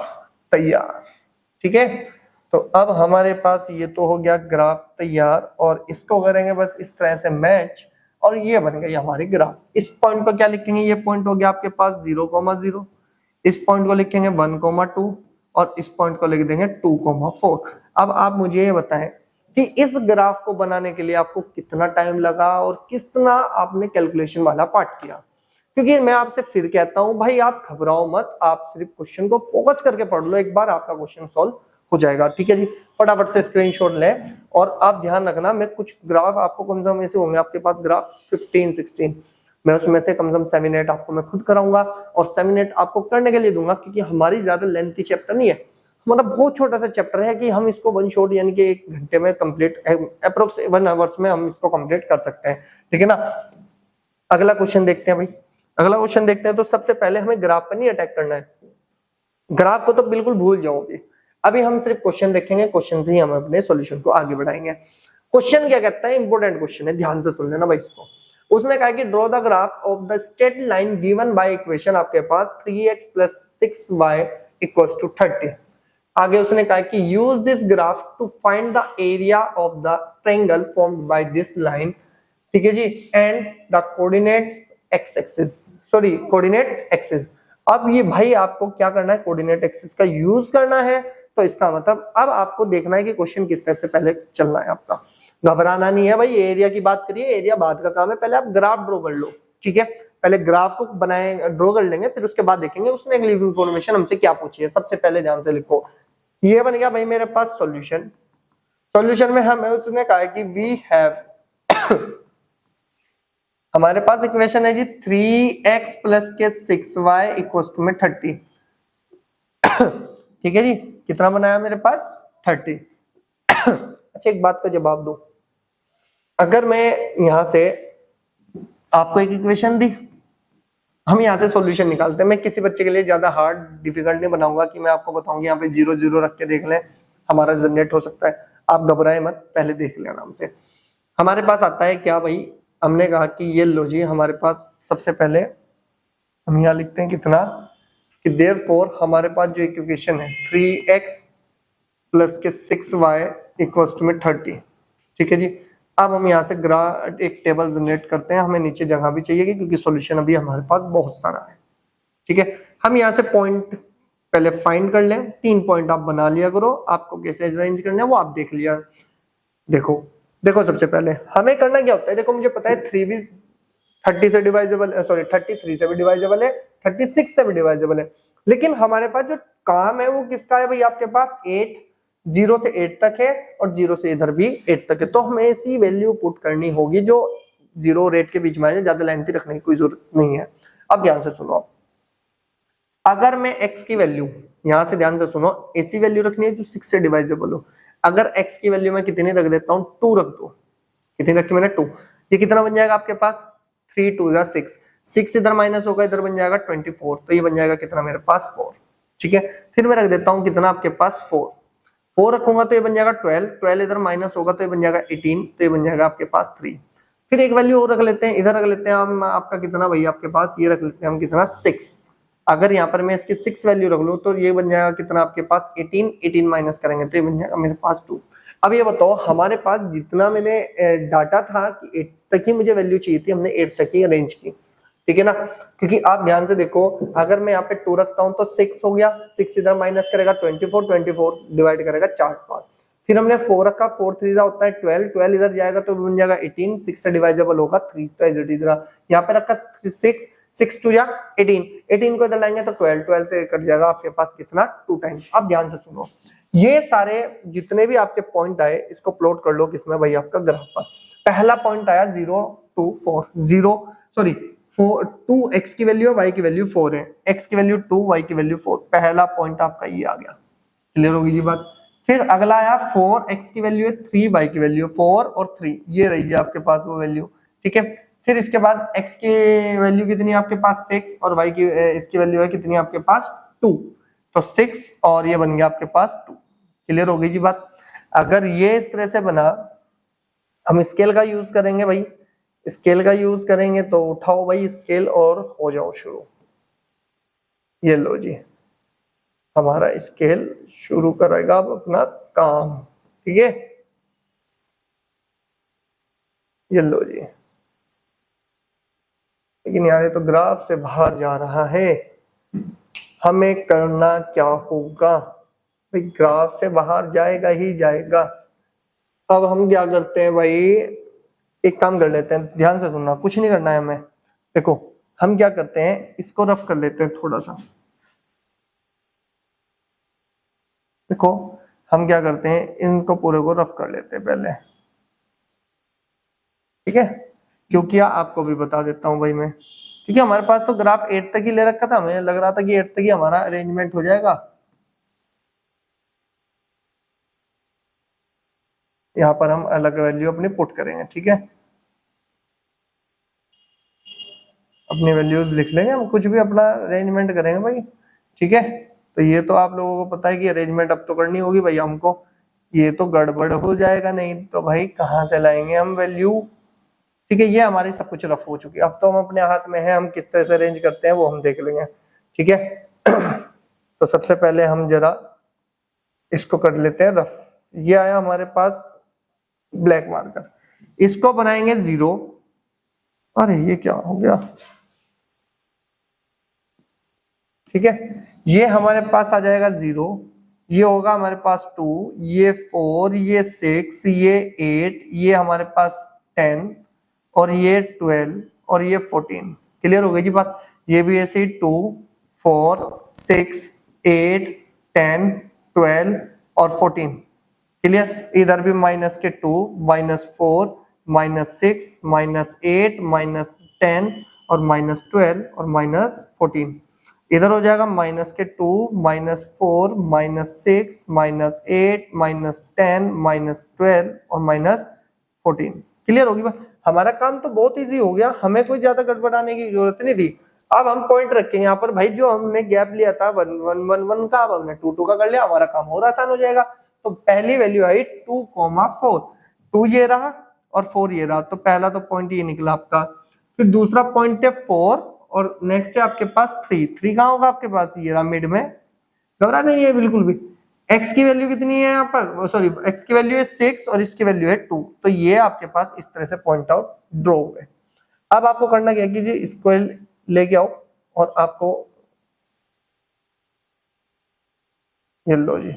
तैयार। ठीक है, तो अब हमारे पास ये तो हो गया ग्राफ तैयार, और इसको करेंगे बस इस तरह से मैच, और ये बन गई हमारी ग्राफ। इस पॉइंट को क्या लिखेंगे, ये पॉइंट हो गया आपके पास 0,0, इस पॉइंट को लिखेंगे 1,2 और इस पॉइंट को लिख देंगे 2,4। अब आप मुझे ये बताएं कि इस ग्राफ को बनाने के लिए आपको कितना टाइम लगा और कितना आपने कैलकुलेशन वाला पार्ट किया। क्योंकि मैं आपसे फिर कहता हूं भाई आप घबराओ मत, आप सिर्फ क्वेश्चन को फोकस करके पढ़ लो, एक बार आपका क्वेश्चन सॉल्व हो जाएगा। ठीक है जी, फटाफट से स्क्रीनशॉट लें, और आप ध्यान रखना मैं कुछ ग्राफ आपको कम से कम ऐसे होंगे आपके पास ग्राफ 15-16, मैं उसमें से कम से कम 7-8 आपको मैं खुद कराऊंगा, और 7-8 आपको करने के लिए दूंगा क्योंकि हमारी ज्यादा लेंथी चैप्टर नहीं है, हमारा बहुत छोटा सा चैप्टर है कि हम इसको वन शॉट यानी कि 1 घंटे में कंप्लीट, अप्रोक्स 1 आवर्स में हम इसको कंप्लीट कर सकते हैं। ठीक है ना, अगला क्वेश्चन देखते हैं भाई। अगला क्वेश्चन देखते हैं, तो सबसे पहले हमें ग्राफ पर नहीं अटैक करना है, ग्राफ को तो बिल्कुल भूल जाओगे। अभी हम सिर्फ क्वेश्चन देखेंगे, क्वेश्चन से ही हम अपने सॉल्यूशन को आगे बढ़ाएंगे। क्वेश्चन क्या कहता है, इंपॉर्टेंट क्वेश्चन है, ध्यान से सुन लेना भाई इसको। उसने कहा कि draw the graph of the straight line given by equation आपके पास 3x + 6y = 30। आगे उसने कहा कि use this graph to find the area of the triangle formed by this line. ठीक है जी, and the coordinates x axis, sorry coordinate axis. अब ये भाई आपको क्या करना है, कोऑर्डिनेट एक्सिस का यूज करना है। तो इसका मतलब अब आपको देखना है कि क्वेश्चन किस तरह से पहले चलना है आपका, घबराना नहीं है भाई। एरिया की बात करिए, एरिया बाद का काम है, पहले आप ग्राफ ड्रॉ कर लो। ठीक है, पहले ग्राफ को बनाए ड्रॉ कर लेंगे, फिर उसके बाद देखेंगे उसने अगली इंफॉर्मेशन हमसे क्या पूछी है। सबसे पहले ध्यान से लिखो, ये बन गया भाई मेरे पास सॉल्यूशन। सॉल्यूशन में हमें उसने कहा कि वी हैव हमारे पास इक्वेशन है जी 3x + 6y = 30। ठीक है जी, कितना बनाया मेरे पास 30। अच्छा एक बात का जवाब दो, अगर मैं यहां से आपको एक इक्वेशन दी, हम यहां से सॉल्यूशन निकालते हैं। मैं किसी बच्चे के लिए ज्यादा हार्ड डिफिकल्ट नहीं बनाऊंगा कि मैं आपको बताऊंगी यहाँ पे 0 0 रख के देख लें, हमारा जनरेट हो सकता है। आप घबराए मत, पहले देख लें आराम से। हमारे पास आता है क्या भाई, हमने कहा कि ये लो जी, हमारे पास सबसे पहले हम यहाँ लिखते हैं कितना कि देयरफॉर हमारे पास जो इक्वेशन है 3x + 6y = 30। ठीक है जी, अब हम यहाँ से एक टेबल जनरेट करते हैं, हमें नीचे जगह भी चाहिए क्योंकि सॉल्यूशन अभी हमारे पास बहुत सारा है। ठीक है, हम यहाँ से पॉइंट पहले फाइंड कर लें, 3 पॉइंट आप बना लिया करो, आपको कैसे अरेंज करना है वो आप देख लिया। देखो देखो सबसे पहले हमें करना क्या होता है, देखो मुझे पता है 3 भी 30 से डिवाइजेबल, सॉरी 33 से भी डिवाइजेबल है, 36 से भी डिवाइजेबल है, लेकिन हमारे पास जो काम है वो किसका है भाई, आपके पास 8, 0 से 8 तक है और 0 से इधर भी 8 तक है। तो हमें ऐसी वैल्यू पुट करनी होगी जो 0 और 8 के बीच में है, ज्यादा लेंथी रखने की कोई जरूरत नहीं है। अब ध्यान से सुनो, अगर मैं x की वैल्यू यहां से ध्यान से सुनो, ऐसी वैल्यू रखनी है जो 6 से डिवाइजेबल हो। अगर x की वैल्यू मैं कितनी रख देता हूं, 2 रख दो, कितनी रखी मैंने 2, ये कितना बन जाएगा आपके पास 3 2 या 6, 6 इधर माइनस होगा, इधर बन जाएगा 24, तो ये बन जाएगा कितना मेरे पास 4। ठीक है, फिर मैं रख देता हूं कितना आपके पास 4 रखूंगा तो ये बन जाएगा 12 इधर माइनस होगा तो ये बन जाएगा 18, तो ये बन जाएगा आपके पास 3। फिर एक वैल्यू और रख लेते हैं, इधर रख लेते हैं हम आपका कितना भैया, आपके पास ये रख लेते हैं हम कितना 6। अगर यहाँ पर मैं इसकी 6 वैल्यू रख लूँ तो ये बन जाएगा कितना आपके पास 18, 18 माइनस करेंगे तो ये बन जाएगा मेरे पास 2। अब ये बताओ हमारे पास जितना मैंने डाटा था कि 8 तक ही मुझे वैल्यू चाहिए थी, हमने 8 तक ही अरेंज की, ठीक है ना। क्योंकि आप ध्यान से देखो अगर मैं यहाँ पे 2 रखता हूँ तो 6 हो गया, 6 इधर माइनस करेगा 24, 24 डिवाइड करेगा 4 बार। फिर हमने 4 रखा, 4 3 होता है 12, 12 इधर जाएगा तो बन जाएगा 18, 6 से डिवाइजेबल होगा 3, तो एज इट इज रहा। यहाँ पे रखा 6, 6 2 या 18, 18 को इधर लाएंगे तो 12, 12 से कट जाएगा आपके पास कितना 2 टाइम्स। अब ध्यान से सुनो, ये सारे जितने भी आपके पॉइंट आए इसको प्लॉट कर लो किसमें भाई आपका ग्राफ पर। पहला पॉइंट आया 0 2 4, 2 x की वैल्यू y की वैल्यू 4 है, x की वैल्यू 2 y की वैल्यू 4, पहला पॉइंट आपका ये आ गया। क्लियर होगी ये बात। फिर अगला आया 4 x की वैल्यू है, 3 y की वैल्यू 4 और 3, ये रही है आपके पास वो वैल्यू, ठीक है। फिर इसके बाद x की वैल्यू कितनी है आपके पास 6 और y की इसकी वैल्यू है कितनी आपके पास 2, तो 6 और ये बन गया आपके पास 2। क्लियर हो गई जी बात। अगर ये इस तरह से बना, हम स्केल का यूज करेंगे भाई, स्केल का यूज करेंगे तो उठाओ भाई स्केल और हो जाओ शुरू। ये लो जी हमारा स्केल शुरू करेगा अब अपना काम, ठीक है। ये लो जी, लेकिन यार ये तो ग्राफ से बाहर जा रहा है, हमें करना क्या होगा भाई, ग्राफ से बाहर जाएगा ही जाएगा। अब हम क्या करते हैं भाई, एक काम कर लेते हैं, ध्यान से सुनना, कुछ नहीं करना है हमें। देखो हम क्या करते हैं, इसको रफ कर लेते हैं थोड़ा सा। देखो हम क्या करते हैं, इनको पूरे को रफ कर लेते हैं पहले, ठीक है। क्योंकि आपको भी बता देता हूं भाई मैं, क्योंकि हमारे पास तो ग्राफ 8 तक ही ले रखा था, हमें लग रहा था कि 8 तक ही हमारा अरेंजमेंट हो जाएगा। यहाँ पर हम अलग वैल्यू अपनी पुट करेंगे, ठीक है। अपनी वैल्यूज लिख लेंगे, हम कुछ भी अपना अरेंजमेंट करेंगे भाई, ठीक है। तो ये तो आप लोगों को पता है कि अरेंजमेंट अब तो करनी होगी भाई हमको, ये तो गड़बड़ हो जाएगा नहीं तो भाई कहाँ से लाएंगे हम वैल्यू, ठीक है। ये हमारी सब कुछ रफ हो चुकी है, अब तो हम अपने हाथ में है, हम किस तरह से अरेंज करते हैं वो हम देख लेंगे, ठीक है। तो सबसे पहले हम जरा इसको कर लेते हैं रफ। ये आया हमारे पास ब्लैक मार्कर, इसको बनाएंगे 0, अरे ये क्या हो गया, ठीक है। ये हमारे पास आ जाएगा 0, ये होगा हमारे पास 2, ये 4, ये 6, ये 8, ये हमारे पास 10 और ये 12 और ये 14। क्लियर हो गई जी बात। ये भी ऐसे ही 2 4 6 8 10 12 और 14। क्लियर। इधर भी माइनस के 2 -4 -6 -8 -10 और -12 और -14। इधर हो जाएगा माइनस के 2 -4 -6 -8 -10 -12 और -14। क्लियर होगी बात। हमारा काम तो बहुत इजी हो गया, हमें कोई ज्यादा गड़बड़ाने की जरूरत नहीं थी। अब हम पॉइंट रखेंगे यहाँ पर भाई, जो हमने गैप लिया था 1 1 1 1 का, अब हमने 2 2 का कर लिया, हमारा काम और आसान हो जाएगा। तो पहली वैल्यू आई 2,4, 2 ये रहा और 4 ये रहा, तो पहला तो पॉइंट ये निकला आपका। फिर दूसरा पॉइंट है 4 और नेक्स्ट है आपके पास 3, 3 कहाँ होगा आपके पास, ये रहा मिड में, घबरा नहीं है बिल्कुल भी। x की वैल्यू कितनी है यहाँ पर, सॉरी x की वैल्यू है 6 और इसकी वैल्यू है 2, तो ये आपके पास इस तरह से पॉइंट आउट ड्रॉ हुए। अब आपको करना क्या कीजिए, इसको लेके आओ और आपको ये लो जी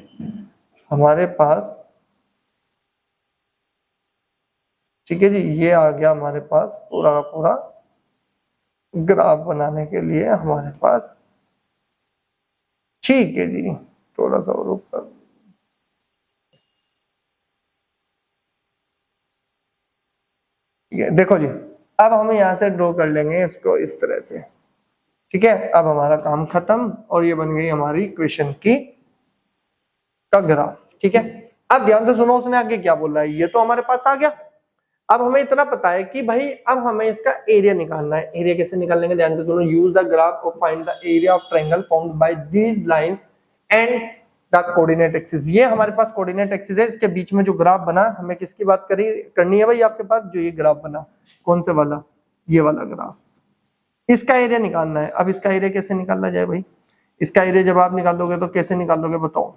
हमारे पास, ठीक है जी, ये आ गया हमारे पास पूरा का पूरा ग्राफ बनाने के लिए हमारे पास, ठीक है जी। थोड़ा सा और ऊपर, ठीक है। देखो जी अब हम यहां से ड्रॉ कर लेंगे इसको इस तरह से, ठीक है। अब हमारा काम खत्म और ये बन गई हमारी इक्वेशन की का ग्राफ, ठीक है। अब ध्यान से सुनो उसने आगे क्या बोला है, ये तो हमारे पास आ गया। अब हमें इतना पता है कि भाई अब हमें इसका एरिया निकालना है। एरिया कैसे निकालेंगे, ध्यान से सुनो, यूज द ग्राफ और find the area of triangle formed by this line and the coordinate axis. ये हमारे पास कोऑर्डिनेट एक्सिस है, इसके बीच में जो ग्राफ बना, हमें किसकी बात करनी है भाई आपके पास, जो ये ग्राफ बना, कौन से वाला, ये वाला ग्राफ, इसका एरिया निकालना है। अब इसका एरिया कैसे निकाला जाए भाई? इसका एरिया जब आप निकालोगे तो कैसे निकालोगे बताओ,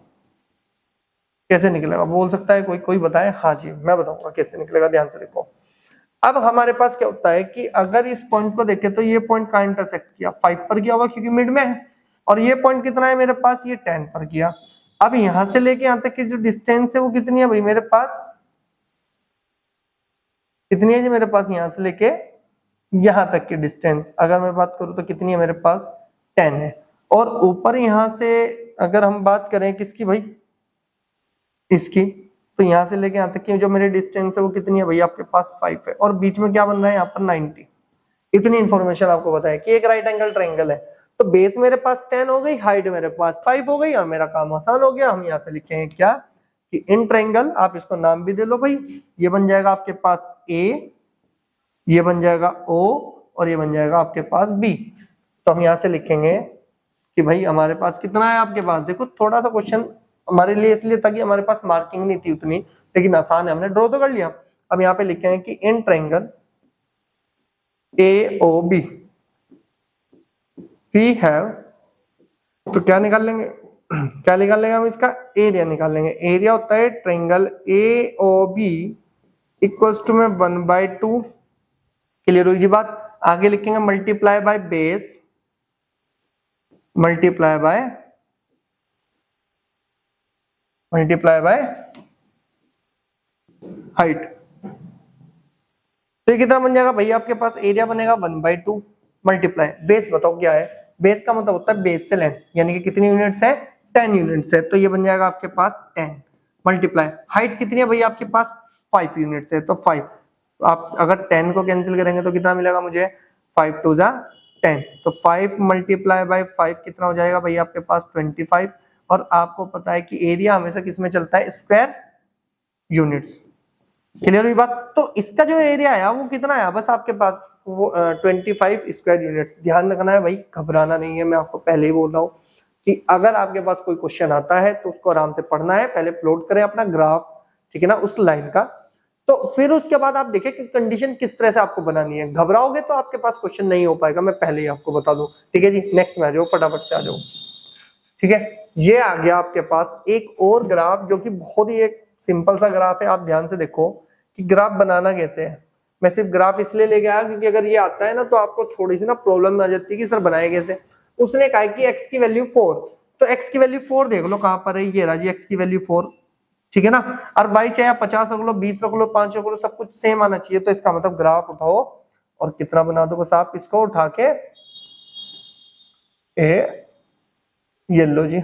कैसे निकलेगा? बोल सकता है कोई? कोई बताए? हाँ जी मैं बताऊंगा कैसे निकलेगा, ध्यान से देखो। अब हमारे पास क्या होता है कि अगर इस पॉइंट को देखें तो ये पॉइंट कहाँ इंटरसेक्ट किया? 5 पर किया होगा क्योंकि मिड में है, और ये पॉइंट कितना है मेरे पास? ये 10 पर किया। अब यहां से लेके यहां तक की जो डिस्टेंस है वो कितनी है भाई मेरे पास? कितनी है जी मेरे पास? यहां से लेके यहां तक की डिस्टेंस अगर मैं बात करूं तो कितनी है मेरे पास? 10 है। और ऊपर यहां से अगर हम बात करें किसकी भाई? इसकी, तो यहां से लेके यहां तक की जो मेरी डिस्टेंस है वो कितनी है भाई? आपके पास 5 है। और बीच में क्या बन रहा है यहाँ पर? 90। इतनी इंफॉर्मेशन आपको बताया कि एक राइट एंगल ट्रायंगल है। तो बेस मेरे पास 10 हो गई, हाइट मेरे पास 5 हो गई, और मेरा काम आसान हो गया। हम यहाँ से लिखेंगे क्या कि इन ट्रायंगल, आप इसको नाम भी दे लो भाई, ये बन जाएगा आपके पास ए, ये बन जाएगा ओ, और ये बन जाएगा आपके पास बी। तो हम यहाँ से लिखेंगे कि भाई हमारे पास कितना है आपके पास? देखो थोड़ा सा क्वेश्चन हमारे लिए इसलिए था कि हमारे पास मार्किंग नहीं थी उतनी, लेकिन आसान है, हमने ड्रॉ तो कर लिया। अब यहाँ पे लिखेंगे कि in triangle AOB we have, तो क्या निकाल लेंगे? क्या निकाल लेंगे हम? इसका एरिया निकाल लेंगे। एरिया होता है ट्रायंगल AOB इक्वल्स टू में 1/2। क्लियर हुई जी बात? आगे लिखेंगे multiply by base multiply by height. तो ये कितना बन जाएगा भाई? आपके पास एरिया बनेगा 1/2 मल्टीप्लाई बेस। बताओ क्या है? बेस का मतलब होता है बेस से लेंथ, यानी कि कितनी यूनिट्स है? 10 यूनिट्स है। तो ये बन जाएगा आपके पास 10 मल्टीप्लाई हाइट कितनी है भाई आपके पास? 5 यूनिट्स है, तो 5। आप अगर 10 को कैंसिल करेंगे तो कितना मिलेगा मुझे? 5 2 जा 10, तो 5 मल्टीप्लाई बाय 5 कितना हो जाएगा भाई आपके पास? 25। और आपको पता है कि एरिया हमेशा किस में चलता है? Square units. क्लियर हुई बात? तो इसका जो एरिया आया वो कितना आया? बस आपके पास 25 स्क्वायर यूनिट्स। ध्यान रखना है भाई, घबराना नहीं है। मैं आपको पहले ही बोल रहा हूँ कि अगर आपके पास कोई क्वेश्चन आता है तो उसको आराम से पढ़ना है, पहले प्लॉट करें अपना ग्राफ, ठीक है ना, उस लाइन का, तो फिर उसके बाद आप देखें कि कंडीशन किस तरह से आपको बनानी है। घबराओगे तो आपके पास क्वेश्चन नहीं हो पाएगा, मैं पहले ही आपको बता दूं। ठीक है जी, नेक्स्ट में आ जाओ, फटाफट से आ जाओ। ठीक है, ये आ गया आपके पास एक और ग्राफ जो कि बहुत ही एक सिंपल सा ग्राफ है। आप ध्यान से देखो कि ग्राफ बनाना कैसे है। मैं सिर्फ ग्राफ इसलिए लेके आया क्योंकि अगर ये आता है ना तो आपको थोड़ी सी ना प्रॉब्लम आ जाती है कि सर बनाए कैसे। उसने कहा कि x की वैल्यू 4, तो x की वैल्यू 4 देख लो कहां पर है, ये रहा जी x की वैल्यू 4, ठीक है ना। और y चाहे 50 रख लो, 20 रख लो, 5 रख लो, सब कुछ सेम आना चाहिए। तो इसका मतलब ग्राफ उठाओ और कितना बना दो, बस आप इसको उठा के ये लो जी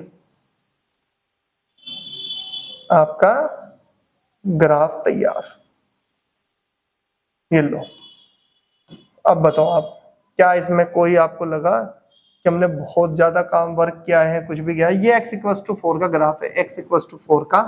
आपका ग्राफ तैयार, ये लो। अब बताओ आप, क्या इसमें कोई आपको लगा कि हमने बहुत ज्यादा काम वर्क किया है, कुछ भी किया है? ये x इक्वल्स टू 4 का ग्राफ है, x इक्वल्स टू 4 का।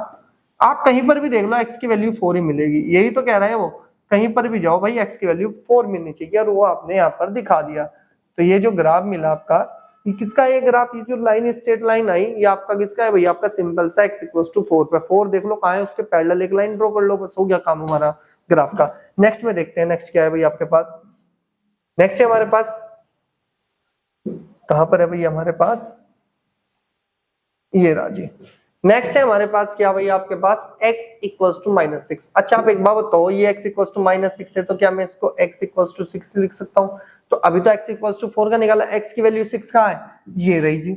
आप कहीं पर भी देख लो x की वैल्यू 4 ही मिलेगी, यही तो कह रहा है वो। कहीं पर भी जाओ भाई x की वैल्यू 4 मिलनी चाहिए, और वो आपने यहाँ पर दिखा दिया। तो ये जो ग्राफ मिला आपका, ये किसका? ये ग्राफ, ये जो लाइन स्ट्रेट लाइन आई, ये आपका किसका है भाई? आपका सिंपल सा x इक्वल्स टू 4 पे 4 देख लो कहाँ है, उसके पैरेलल एक लाइन ड्रॉ कर लो, बस हो गया काम हमारा ग्राफ का। नेक्स्ट में देखते हैं, नेक्स्ट क्या है भाई आपके पास? नेक्स्ट है हमारे पास, कहां पर है भाई हमारे पास? ये राजी। नेक्स्ट है हमारे पास क्या भाई आपके पास? x equals to -6। अच्छा आप एक बात बताओ, ये x इक्वल्स टू -6 है तो क्या मैं इसको x इक्वल्स टू 6 लिख सकता हूं? तो अभी तो x इक्वल्स टू 4 का निकाला, x की वैल्यू 6 कहां है? ये रही जी।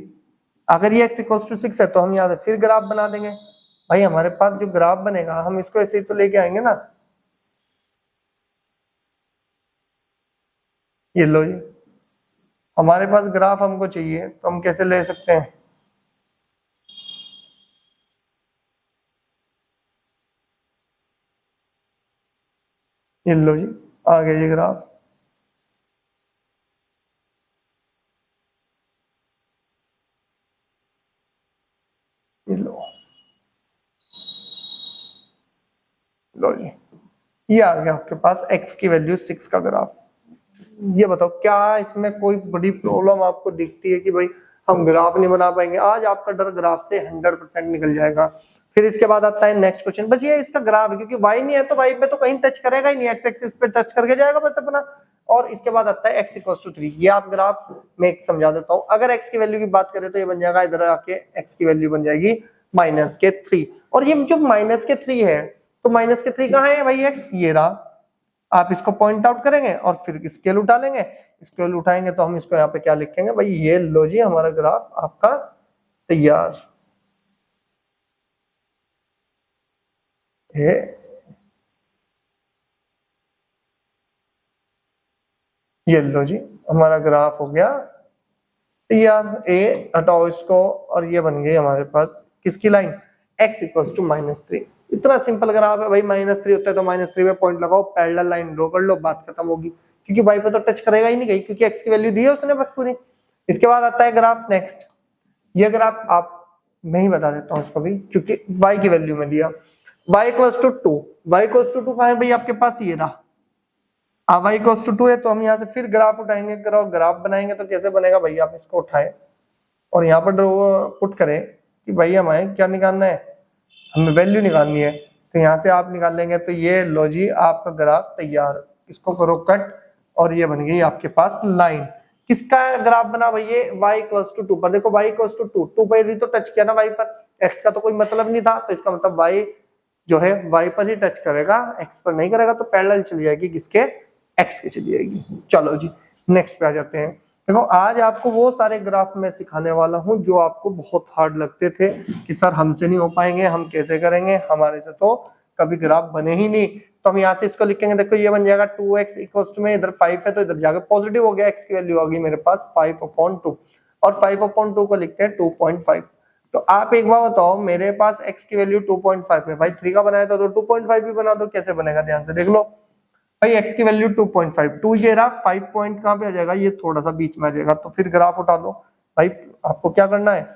अगर ये x इक्वल्स टू 6 है तो हम यहाँ से फिर ग्राफ बना देंगे भाई। हमारे पास जो ग्राफ बनेगा हम इसको ऐसे ही तो लेके आएंगे ना। ये लो जी, हमारे पास ग्राफ हमको चाहिए तो हम कैसे ले सकते हैं? ये लो जी, आ गया ये ग्राफ। ये लो, लो जी, ये आ गया आपके पास x की वैल्यू 6 का ग्राफ। ये बताओ क्या इसमें कोई बड़ी प्रॉब्लम आपको दिखती है कि भाई हम ग्राफ नहीं बना पाएंगे? आज आपका डर ग्राफ से 100% निकल जाएगा। फिर इसके बाद आता है नेक्स्ट क्वेश्चन। बस ये इसका ग्राफ है, क्योंकि y नहीं है तो y पे तो कहीं टच करेगा ही नहीं, x एक्सिस पे टच करके जाएगा बस अपना। और इसके बाद आता है x इक्वल टू 3। ये आप ग्राफ में एक समझा देता हूँ। अगर x की वैल्यू की बात करें तो ये बन जाएगा, इधर आके x की वैल्यू बन जाएगी -3। और ये जो -3 है, तो -3 कहाँ है भाई x? ये रहा। आप इसको पॉइंट आउट करेंगे और फिर स्केल उठा लेंगे। स्केल उठाएंगे तो हम इसको यहाँ पे क्या लिखेंगे भाई? ये लो जी हमारा ग्राफ आपका तैयार है। ये लो जी हमारा ग्राफ हो गया तैयार। ए हटाओ इसको और ये बन गई हमारे पास किसकी लाइन? x equal to -3। इतना सिंपल ग्राफ है भाई। -3 होता है तो -3 पे पॉइंट लगाओ, पैरेलल लाइन ड्रॉ कर लो, बात खत्म होगी। क्योंकि y पे तो टच करेगा ही नहीं कहीं, क्योंकि x की वैल्यू दी है उसने बस पूरी। इसके बाद आता है ग्राफ नेक्स्ट। ये ग्राफ आप मैं ही बता देता हूँ इसको भी, क्योंकि y की वैल्यू में दिया y equal to 2। y equal to 2 कहाँ है भाई? आपके पास ये रहा। y इक्वल टू 2 है तो हम यहाँ से फिर ग्राफ उठाएंगे, ग्राफ बनाएंगे। तो कैसे बनेगा भाई? आप इसको उठाएं और यहाँ पर पुट करें कि भाई हमें क्या निकालना है? हमें वैल्यू निकालनी है। तो यहाँ से आप निकाल लेंगे तो ये लो जी आपका ग्राफ तैयार। इसको करो कट और ये बन गई आपके पास लाइन। किसका ग्राफ बना भाई? ये y इक्वल टू 2 पर। देखो y इक्वल टू 2 पर ही तो टच किया ना y पर, x का तो कोई मतलब नहीं था। तो इसका मतलब y जो है y पर ही टच करेगा, x पर नहीं करेगा। तो पैरेलल चली जाएगी किसके? x के चली जाएगी। चलो जी नेक्स्ट पे आ जाते हैं। देखो आज आपको वो सारे ग्राफ मैं सिखाने वाला हूं जो आपको बहुत हार्ड लगते थे कि सर हमसे नहीं हो पाएंगे, हम कैसे करेंगे, हमारे से तो कभी ग्राफ बने ही नहीं। तो हम यहाँ से इसको लिखेंगे। देखो ये बन जाएगा 2x इक्वल्स टू में इधर 5 है तो इधर जाकर पॉजिटिव हो गया, x की वैल्यू आ गई मेरे पास 5/2 और 5/2 को लिखते हैं 2.5। तो आप एक बार बताओ, मेरे पास x की वैल्यू 2.5 है भाई, 3 का बनाया था तो 2.5 भी बना दो। कैसे बनेगा ध्यान से देख लो भाई। x की वैल्यू 2.5, 2 ये रहा, 5 पॉइंट कहाँ पे आ जाएगा? ये थोड़ा सा बीच में आ जाएगा। तो फिर ग्राफ उठा लो भाई। आपको क्या करना है?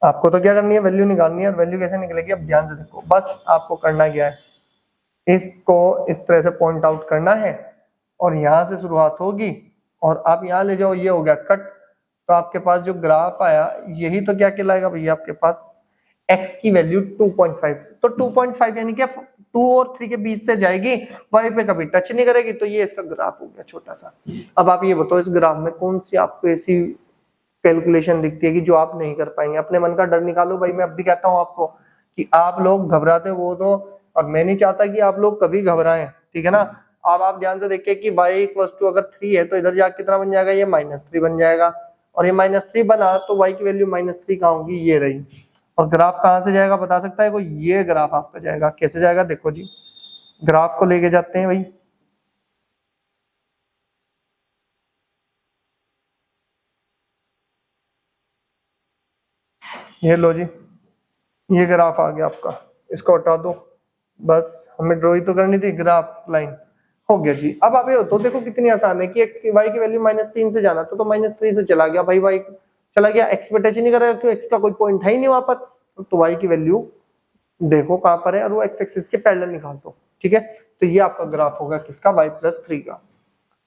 आपको तो क्या करनी है? वैल्यू निकालनी है। और वैल्यू कैसे निकलेगी? अब ध्यान से देखो, बस आपको करना क्या है, इसको इस तरह से पॉइंट आउट करना है और यहां से शुरुआत होगी और आप यहाँ ले जाओ। ये हो गया कट। तो आपके पास जो ग्राफ आया यही तो क्या कहलाएगा भैया? आपके पास x की वैल्यू 2.5। तो 2.5 यानी क्या? 2 और 3 के बीच से जाएगी, y पे कभी टच नहीं करेगी। तो ये इसका ग्राफ हो गया छोटा सा। अब आप ये बताओ इस ग्राफ में कौन सी आपको ऐसी कैलकुलेशन दिखती है कि जो आप नहीं कर पाएंगे? अपने मन का डर निकालो भाई। मैं अब भी कहता हूँ आपको कि आप लोग घबराते वो तो, और मैं नहीं चाहता कि आप लोग कभी घबराएं, ठीक है ना। अब आप ध्यान से देखिए कि y इक्वल टू अगर 3 है तो इधर जाके कितना बन जाएगा? ये -3 बन जाएगा। और ये -3 बना तो y की वैल्यू -3 कहाँ होगी? ये रही। और ग्राफ कहाँ से जाएगा बता सकता है कोई? ये ग्राफ आपका जाएगा। कैसे जाएगा? देखो जी ग्राफ को लेके जाते हैं भाई। ये लो जी ये ग्राफ आ गया आपका। इसको हटा दो, बस हमें ड्रॉ ही तो करनी थी, ग्राफ लाइन हो गया जी। अब आप ये तो देखो कितनी आसान है कि x की y की वैल्यू -3 से जाना था तो -3 से चला गया भाई। y चला गया, x पे टच नहीं करेगा क्यों? x का कोई पॉइंट है ही नहीं वहां पर। तो y की वैल्यू देखो कहां पर है और वो x एक्सिस के पैरेलल निकाल दो, ठीक है। तो ये आपका ग्राफ होगा किसका? y+3 का।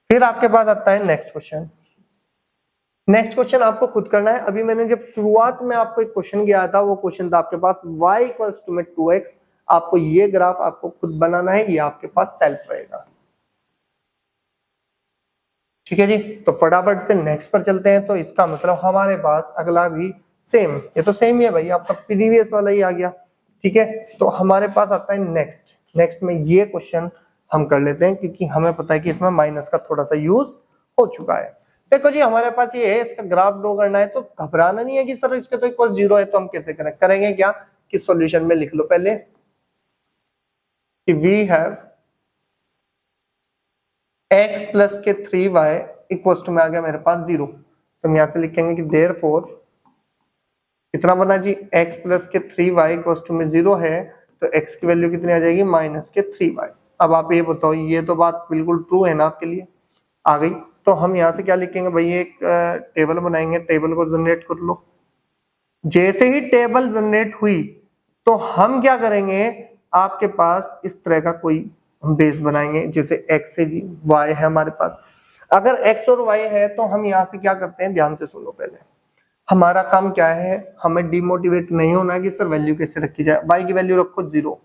फिर आपके पास आता है नेक्स्ट क्वेश्चन। नेक्स्ट क्वेश्चन आपको खुद करना है। अभी मैंने जब शुरुआत में आपको एक क्वेश्चन किया था वो क्वेश्चन था आपके पास y इक्वल्स टू में 2x। आपको ये ग्राफ आपको खुद बनाना है, ये आपके पास सेल्फ रहेगा, ठीक है जी। तो फटाफट से नेक्स्ट पर चलते हैं। तो इसका मतलब हमारे पास अगला भी सेम, ये तो सेम ही है भाई, आपका प्रीवियस वाला ही आ गया, ठीक है। तो हमारे पास आता है नेक्स्ट। नेक्स्ट में ये क्वेश्चन हम कर लेते हैं क्योंकि हमें पता है कि इसमें माइनस का थोड़ा सा यूज हो चुका है। देखो जी हमारे पास ये है, इसका ग्राफ ड्रॉ करना है। तो घबराना नहीं है कि सर इसके तो इक्वल 0 है तो हम कैसे करेंगे क्या कि सॉल्यूशन में लिख लो पहले कि वी हैव x प्लस के 3y इक्वल टू में आ गया मेरे पास 0। तो हम यहां से लिखेंगे कि देयरफॉर कितना बना जी? x प्लस के 3y इक्वल टू में 0 है तो x की वैल्यू कितनी आ जाएगी? -3y। अब आप ये बताओ ये तो बात बिल्कुल ट्रू है ना आपके लिए? आ गई। तो हम यहाँ से क्या लिखेंगे भाई? एक टेबल बनाएंगे, टेबल को जनरेट कर लो। जैसे ही टेबल जनरेट हुई तो हम क्या करेंगे? आपके पास इस तरह का कोई बेस बनाएंगे, जैसे x है जी, y है हमारे पास। अगर x और y है तो हम यहाँ से क्या करते हैं? ध्यान से सुनो पहले। हमारा काम क्या है? हमें डिमोटिवेट नहीं होना कि सर वैल्यू कैसे रखी जाए। y की वैल्यू रखो 0।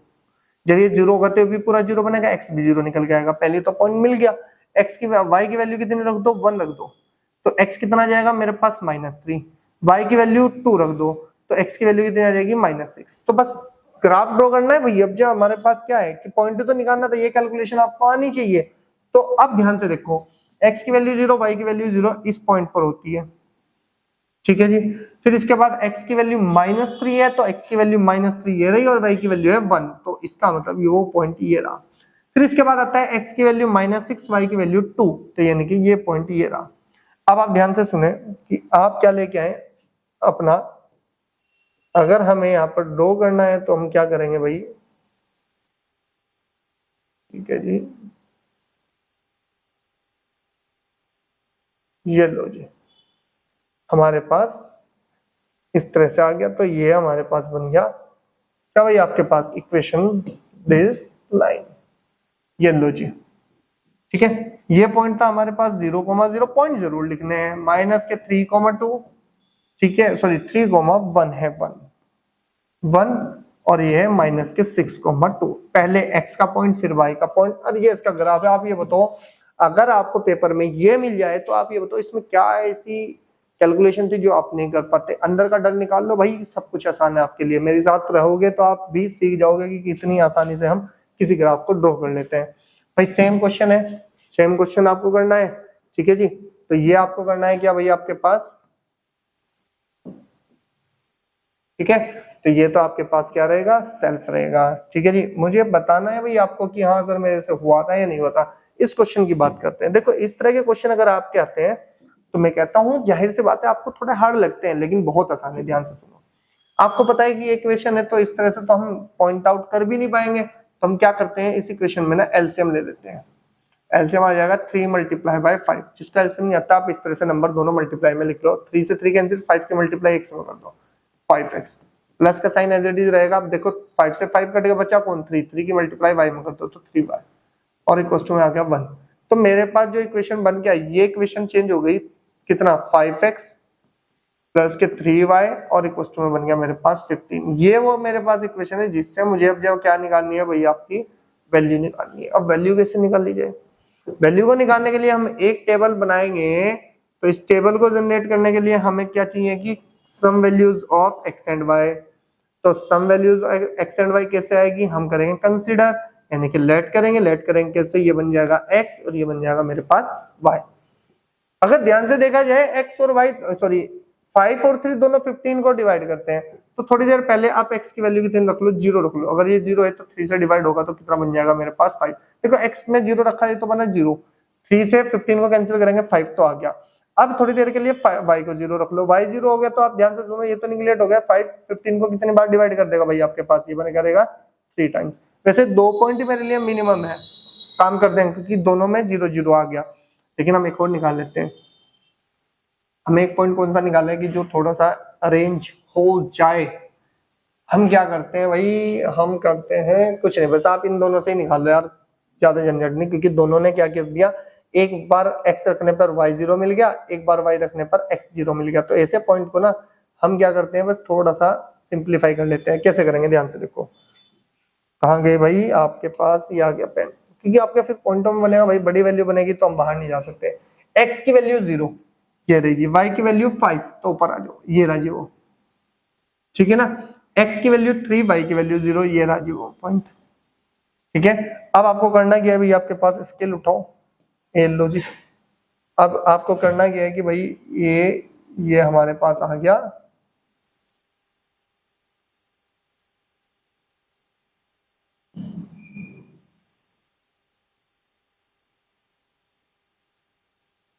जब ये 0 होगा तो भी पूरा 0 बनेगा, x भी 0 निकल के आएगा। पहले तो पॉइंट मिल गया। एक्स की वाई की वैल्यू कितनी रख दो, 1 रख दो, तो एक्स कितना आ जाएगा मेरे पास -3। वाई की वैल्यू 2 रख दो तो एक्स की वैल्यू कितनी आ जाएगी -6। तो बस ग्राफ ड्रॉ करना है भैया। अब जो हमारे पास क्या है कि पॉइंट तो निकालना था, ये कैलकुलेशन आपको आनी चाहिए। तो अब ध्यान से देखो, एक्स की वैल्यू 0, वाई की वैल्यू 0 इस पॉइंट पर होती है, ठीक है जी। फिर इसके बाद x की वैल्यू -3 है तो x की वैल्यू -3 ये रही और y की वैल्यू है 1, तो इसका मतलब ये वो पॉइंट ये रहा। फिर इसके बाद आता है x की वैल्यू -6, y की वैल्यू 2, तो यानी कि ये पॉइंट ये रहा। अब आप ध्यान से सुने कि आप क्या लेके आए अपना, अगर हमें यहाँ पर ड्रॉ करना है तो हम क्या करेंगे भाई, ठीक है जी, ये लो जी, हमारे पास इस तरह से आ गया। तो ये हमारे पास बन गया क्या भाई आपके पास इक्वेशन दिस लाइन, ये लो जी, ठीक है। ये पॉइंट था हमारे पास 0,0, पॉइंट जरूर लिखने हैं, माइनस के 3,2, ठीक है, सॉरी 3,1 है, 1 और ये है माइनस के 6,2। पहले x का पॉइंट फिर y का पॉइंट, और ये इसका ग्राफ है। आप ये बताओ, अगर आपको पेपर में ये मिल जाए तो आप ये बताओ इसमें क्या ऐसी कैलकुलेशन थी जो आप नहीं कर पाते। अंदर का डर निकाल लो भाई, सब कुछ आसान है आपके लिए। मेरे साथ रहोगे तो आप भी सीख जाओगे कि कितनी आसानी से हम किसी ग्राफ को ड्रॉ कर लेते हैं। भाई सेम क्वेश्चन है, सेम क्वेश्चन आपको करना है, ठीक है जी। तो ये आपको करना है क्या भाई आपके पास, ठीक है। तो ये तो आपके पास क्या रहेगा, सेल्फ रहेगा, ठीक है जी। मुझे बताना है भाई आपको कि हाँ सर मेरे से हुआ था या नहीं हुआ था। इस क्वेश्चन की बात करते हैं। देखो इस तरह के क्वेश्चन अगर आपके आते हैं तो मैं कहता हूँ जाहिर सी बात है आपको थोड़े हार्ड लगते हैं, लेकिन बहुत आसान है। ध्यान से सुनो, आपको पता है कि इक्वेशन है तो इस तरह से तो हम पॉइंट आउट कर भी नहीं पाएंगे, तो हम क्या करते हैं इस इक्वेशन में ना एलसीएम ले लेते हैं। एलसीएम आ जाएगा 3 × 5, जिसका एलसीएम नहीं आता आप इस तरह से नंबर दोनों मल्टीप्लाई में लिख लो, 3 से 3 कैंसिल, 5 के मल्टीप्लाई x में कर दो, 5x प्लस का साइन एज इट इज रहेगा। अब देखो 5 से 5 कटेगा, बचा कौन 3, 3 की मल्टीप्लाई y में कर दो तो 3y और इक्वल टू में आ गया 1। तो मेरे पास जो इक्वेशन बन गया, ये इक्वेशन चेंज हो गई, कितना 5x प्लस के 3y और इक्वल टू में बन गया मेरे पास 15। ये वो मेरे पास इक्वेशन है जिससे मुझे अब जब क्या निकालनी है भाई, आपकी वैल्यू निकालनी है। अब वैल्यू कैसे निकाल ली जाए, वैल्यू को निकालने के लिए हम एक टेबल बनाएंगे। तो इस टेबल को जनरेट करने के लिए हमें क्या चाहिए कि some values of x and y। तो some values x and y कैसे आएगी, हम करेंगे कंसीडर, यानी कि लेट करेंगे कैसे, ये बन जाएगा x और ये बन जाएगा मेरे पास y। अगर ध्यान से देखा जाए x और y, सॉरी 5 और 3 दोनों 15 को डिवाइड करते हैं, तो थोड़ी देर पहले आप x की वैल्यू कितनी रख लो, 0 रख लो। अगर ये 0 है तो 3 से डिवाइड होगा तो कितना बन जाएगा मेरे पास 5। देखो x में 0 रखा है तो बना 0, 3 से 15 को कैंसिल करेंगे 5 तो आ गया। अब थोड़ी देर के लिए y को 0 रख लो, y 0 हो गया तो आप ध्यान से सुनो, ये तो निगलेक्ट हो गया, 5 15 को कितनी बार डिवाइड कर देगा भाई आपके पास, ये बने करेगा 3 टाइम्स। वैसे 2 पॉइंट मेरे लिए मिनिमम है, काम कर देंगे क्योंकि दोनों में 0 0 आ गया। लेकिन हम एक और निकाल लेते हैं। हमें एक पॉइंट कौन सा निकाला है कि जो थोड़ा सा अरेंज हो जाए। हम क्या करते हैं भाई, हम करते हैं कुछ नहीं, बस आप इन दोनों से ही निकाल लो यार, ज्यादा झंझट नहीं, क्योंकि दोनों ने क्या कर दिया, एक बार x रखने पर y 0 मिल गया, एक बार y रखने पर x 0 मिल गया। तो ऐसे पॉइंट को ना हम क्या करते हैं, बस थोड़ा सा सिंप्लीफाई कर लेते हैं। कैसे करेंगे ध्यान से देखो, कहाँ गए भाई आपके पास, ये आ गया पेन, क्योंकि आपके फिर पॉइंटों में बनेगा भाई, बड़ी वैल्यू बनेगी तो हम बाहर नहीं जा सकते। x की वैल्यू 0 ये रही जी, y की वैल्यू 5 तो ऊपर आ जाओ, ये रहा जी वो, ठीक है ना। x की वैल्यू 3, y की वैल्यू 0, ये रहा जी वो पॉइंट, ठीक है। अब आपको करना क्या है भाई, आपके पास स्केल उठाओ, ये लो जी। अब आपको करना क्या है कि भाई ये हमारे पास आ गया,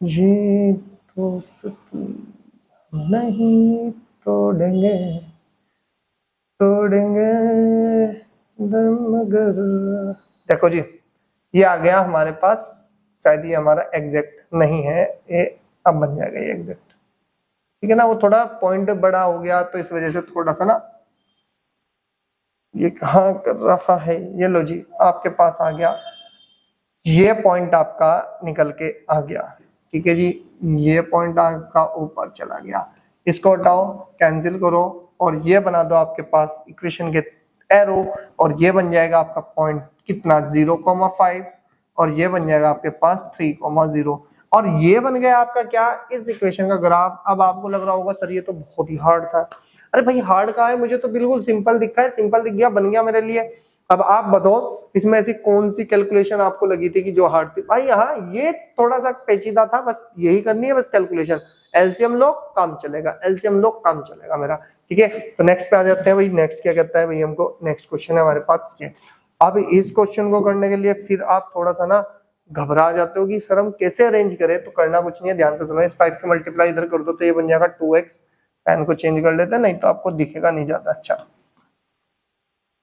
ये दोस्ती नहीं तोड़ेंगे मगर। देखो जी, ये आ गया हमारे पास, शायद ये हमारा एग्जैक्ट नहीं है, ये अब बन जाएगा ये एग्जैक्ट, ठीक है ना। वो थोड़ा पॉइंट बड़ा हो गया तो इस वजह से थोड़ा सा ना ये कहाँ कर रहा है, ये लो जी आपके पास आ गया, ये पॉइंट आपका निकल के आ गया, ठीक है जी। ये पॉइंट आपका ऊपर चला गया, इसको हटाओ, कैंसिल करो और ये बना दो आपके पास इक्वेशन के एरो, और ये बन जाएगा आपका पॉइंट कितना 0,5, और ये बन जाएगा आपके पास 3,0 और ये बन गया आपका क्या, इस इक्वेशन का ग्राफ। अब आपको लग रहा होगा सर ये तो बहुत ही हार्ड था। अरे भाई हार्ड कहाँ है, मुझे तो बिल्कुल सिंपल दिखा है, सिंपल दिख गया, बन गया मेरे लिए। अब आप बताओ इसमें ऐसी कौन सी कैलकुलेशन आपको लगी थी कि जो हार्ड थी? भाई हाँ ये थोड़ा सा पेचीदा था, बस यही करनी है बस कैलकुलेशन। एलसीएम लो काम चलेगा, एलसीएम लो काम चलेगा मेरा, ठीक है। तो नेक्स्ट पे आ जाते हैं भाई। नेक्स्ट क्या कहता है भाई हमको, नेक्स्ट क्वेश्चन है हमारे पास ये। अब इस क्वेश्चन को करने के लिए फिर आप थोड़ा सा ना घबरा जाते हो कि सर हम कैसे अरेंज करें, तो करना कुछ नहीं है, ध्यान से सुनो। इस 5 की मल्टीप्लाई इधर कर दो तो ये बन जाएगा 2x। पेन को चेंज कर लेते हैं नहीं तो आपको दिखेगा नहीं ज्यादा अच्छा।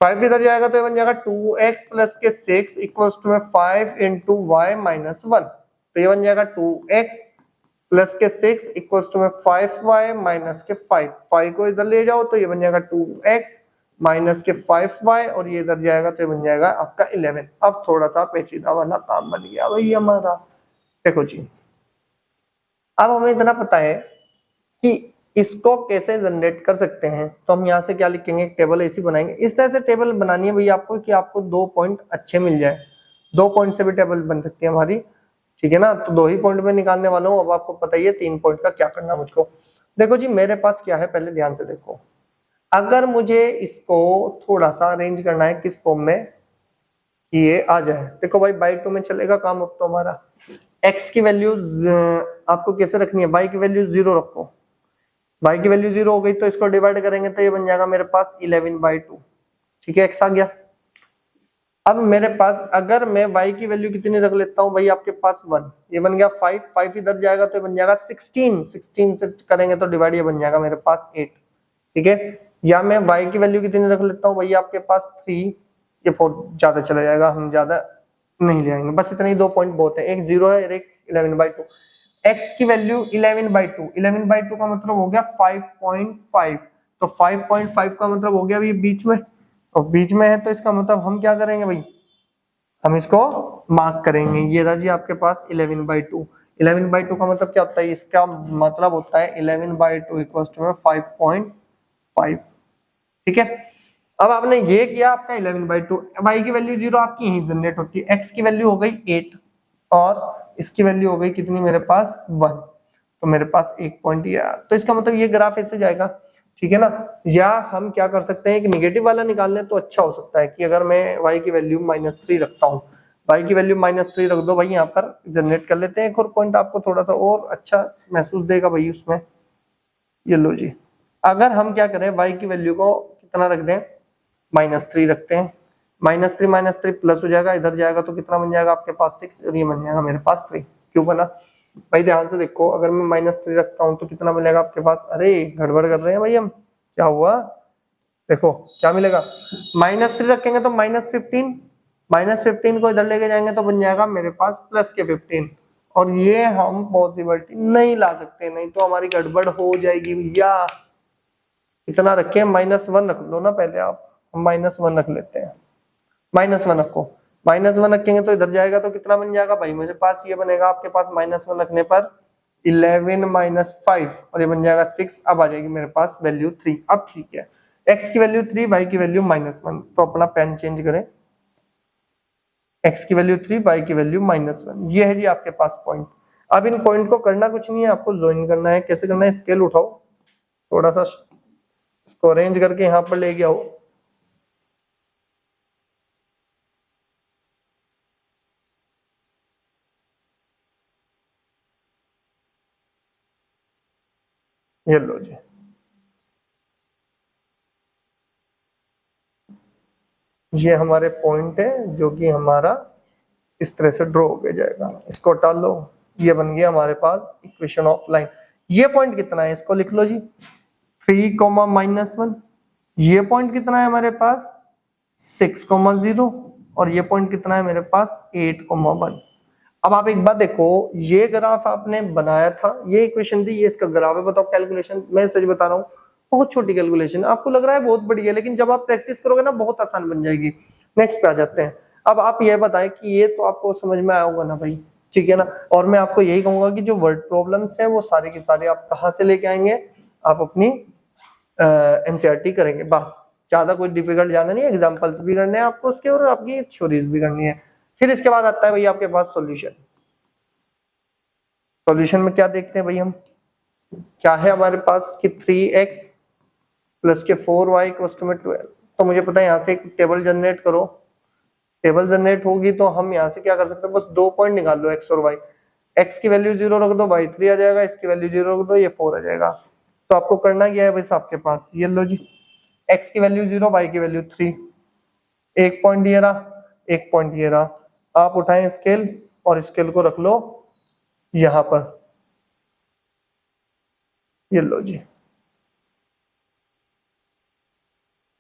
5 इधर जाएगा तो ये बन जाएगा 2x प्लस के 6 equals to 5 into Y minus 1। तो ये बन जाएगा 2x प्लस के 6 इक्वल्स टू 5y माइनस के 5। 5 को इधर ले जाओ तो ये बन जाएगा 2x माइनस के 5y और ये इधर जाएगा तो ये बन जाएगा आपका 11। अब थोड़ा सा पेचीदा वाला काम बन गया भाई हमारा। देखो जी, अब हमें इतना पता है कि इसको कैसे जनरेट कर सकते हैं, तो हम यहाँ से क्या लिखेंगे, टेबल ऐसी बनाएंगे। इस तरह से टेबल बनानी है भैया आपको कि आपको 2 पॉइंट अच्छे मिल जाए। 2 पॉइंट से भी टेबल बन सकती है हमारी, ठीक है ना। तो 2 ही पॉइंट में निकालने वाला हूँ। अब आपको पता ही है 3 पॉइंट का क्या करना मुझको। देखो जी मेरे पास क्या है, पहले ध्यान से देखो। अगर मुझे इसको थोड़ा सा अरेंज करना है किस फॉर्म में कि ये आ जाए, देखो भाई बाई 2 में चलेगा काम। अब तो हमारा x की वैल्यू आपको कैसे रखनी है, y की वैल्यू 0 रखो। y की वैल्यू 0 हो गई तो इसको डिवाइड करेंगे तो ये बन जाएगा मेरे पास 11/2, ठीक है। x आ गया। अब मेरे पास अगर मैं y की वैल्यू कितनी रख लेता हूँ भाई, आपके पास 1, ये बन गया 5। 5 इधर जाएगा तो ये बन जाएगा 16। 16 से करेंगे तो डिवाइड, ये बन जाएगा मेरे पास 8, ठीक है। या मैं y की वैल्यू कितनी रख लेता हूँ भैया आपके पास 3, ये बहुत ज्यादा चला जाएगा, हम ज्यादा नहीं ले आएंगे, बस इतने ही 2 पॉइंट बहुत है। एक 0 है, एक 11/2। x की वैल्यू 11/2, 11/2 का मतलब हो गया 5.5। तो 5.5 का मतलब हो गया अभी बीच में, और बीच में है तो इसका मतलब हम क्या करेंगे भाई, हम इसको मार्क करेंगे। ये रहा जी आपके पास 11/2। 11/2 का मतलब क्या होता है, इसका मतलब होता है 11/2 इक्वल्स टू 5.5, ठीक है। अब आपने ये किया आपका 11/2, y की वैल्यू 0 आपकी यही जनरेट होती है। x की वैल्यू हो गई 8 और इसकी वैल्यू हो गई कितनी मेरे पास 1, तो मेरे पास 1 पॉइंट ये। तो इसका मतलब ये ग्राफ ऐसे जाएगा, ठीक है ना। या हम क्या कर सकते हैं कि निगेटिव वाला निकाल लें तो अच्छा हो सकता है कि अगर मैं y की वैल्यू -3 रखता हूँ, y की वैल्यू -3 रख दो भाई, यहाँ पर जनरेट कर लेते हैं एक और पॉइंट, आपको थोड़ा सा और अच्छा महसूस देगा भाई उसमें। ये लो जी, अगर हम क्या करें y की वैल्यू को कितना रख दें, -3 रखते हैं। -3 प्लस हो जाएगा, इधर जाएगा तो कितना बन जाएगा आपके पास 6 और ये बन जाएगा मेरे पास 3। क्यों बना भाई, ध्यान से देखो। अगर मैं -3 रखता हूँ तो कितना मिलेगा आपके पास, अरे गड़बड़ कर रहे हैं भाई हम, क्या हुआ देखो क्या मिलेगा। -3 रखेंगे तो -15, -15 को इधर लेके जाएंगे तो बन जाएगा मेरे पास प्लस के 15, और ये हम पॉसिबिलिटी नहीं ला सकते, नहीं तो हमारी गड़बड़ हो जाएगी भैया। इतना रखे, -1 रख लो ना पहले आप, हम -1 रख लेते हैं। -1 रखो, -1 रखेंगे तो इधर जाएगा तो कितना बन जाएगा भाई, मेरे पास ये बनेगा आपके पास -1 रखने पर 11 - 5 और ये बन जाएगा 6। अब आ जाएगी मेरे पास वैल्यू 3। अब ठीक है, x की वैल्यू 3, y की वैल्यू -1, तो अपना पेन चेंज करें। x की वैल्यू 3, y की वैल्यू -1, ये है जी आपके पास पॉइंट। अब इन पॉइंट को करना कुछ नहीं है, आपको ज्वाइन करना है। कैसे करना है, स्केल उठाओ, थोड़ा सा इसको अरेंज करके यहाँ पर ले गया हो। ये लो जी, ये हमारे पॉइंट है जो कि हमारा इस तरह से ड्रॉ हो जाएगा। इसको हटा लो, ये बन गया हमारे पास इक्वेशन ऑफ लाइन। ये पॉइंट कितना है, इसको लिख लो जी 3, -1। ये पॉइंट कितना है हमारे पास 6, 0 और ये पॉइंट कितना है मेरे पास 8, 1। अब आप एक बात देखो, ये ग्राफ आपने बनाया था, ये इक्वेशन थी, ये इसका ग्राफ है। बताओ कैलकुलेशन, मैं सच बता रहा हूँ बहुत छोटी कैलकुलेशन, आपको लग रहा है बहुत बड़ी है, लेकिन जब आप प्रैक्टिस करोगे ना बहुत आसान बन जाएगी। नेक्स्ट पे आ जाते हैं। अब आप ये बताएं कि ये तो आपको समझ में आया होगा ना भाई, ठीक है ना। और मैं आपको यही कहूंगा कि जो वर्ड प्रॉब्लम्स है वो सारे के सारे आप कहाँ से लेके आएंगे, आप अपनी एनसीईआरटी करेंगे, बस ज्यादा कुछ डिफिकल्ट जाना नहीं है। एग्जाम्पल्स भी करने हैं आपको उसके, और आपकी थ्योरीज भी करनी है। फिर इसके बाद आता है भाई आपके पास सॉल्यूशन। सॉल्यूशन में क्या देखते हैं भाई हम, क्या है हमारे पास कि 3x प्लस के 4y इक्वल्स टू में 12। तो मुझे पता है यहाँ से एक टेबल जनरेट करो, टेबल जनरेट होगी तो हम यहाँ से क्या कर सकते हैं, बस 2 पॉइंट निकाल लो x और y। x की वैल्यू 0 रख दो, y 3 आ जाएगा, इसकी वैल्यू 0 रख दो, ये 4 आ जाएगा। तो आपको करना क्या है बस, आपके पास ये लो जी, x की वैल्यू 0, y की वैल्यू 3, एक पॉइंट ये रहा, एक पॉइंट ये रहा। आप उठाएं स्केल और स्केल को रख लो यहां पर, ये लो जी,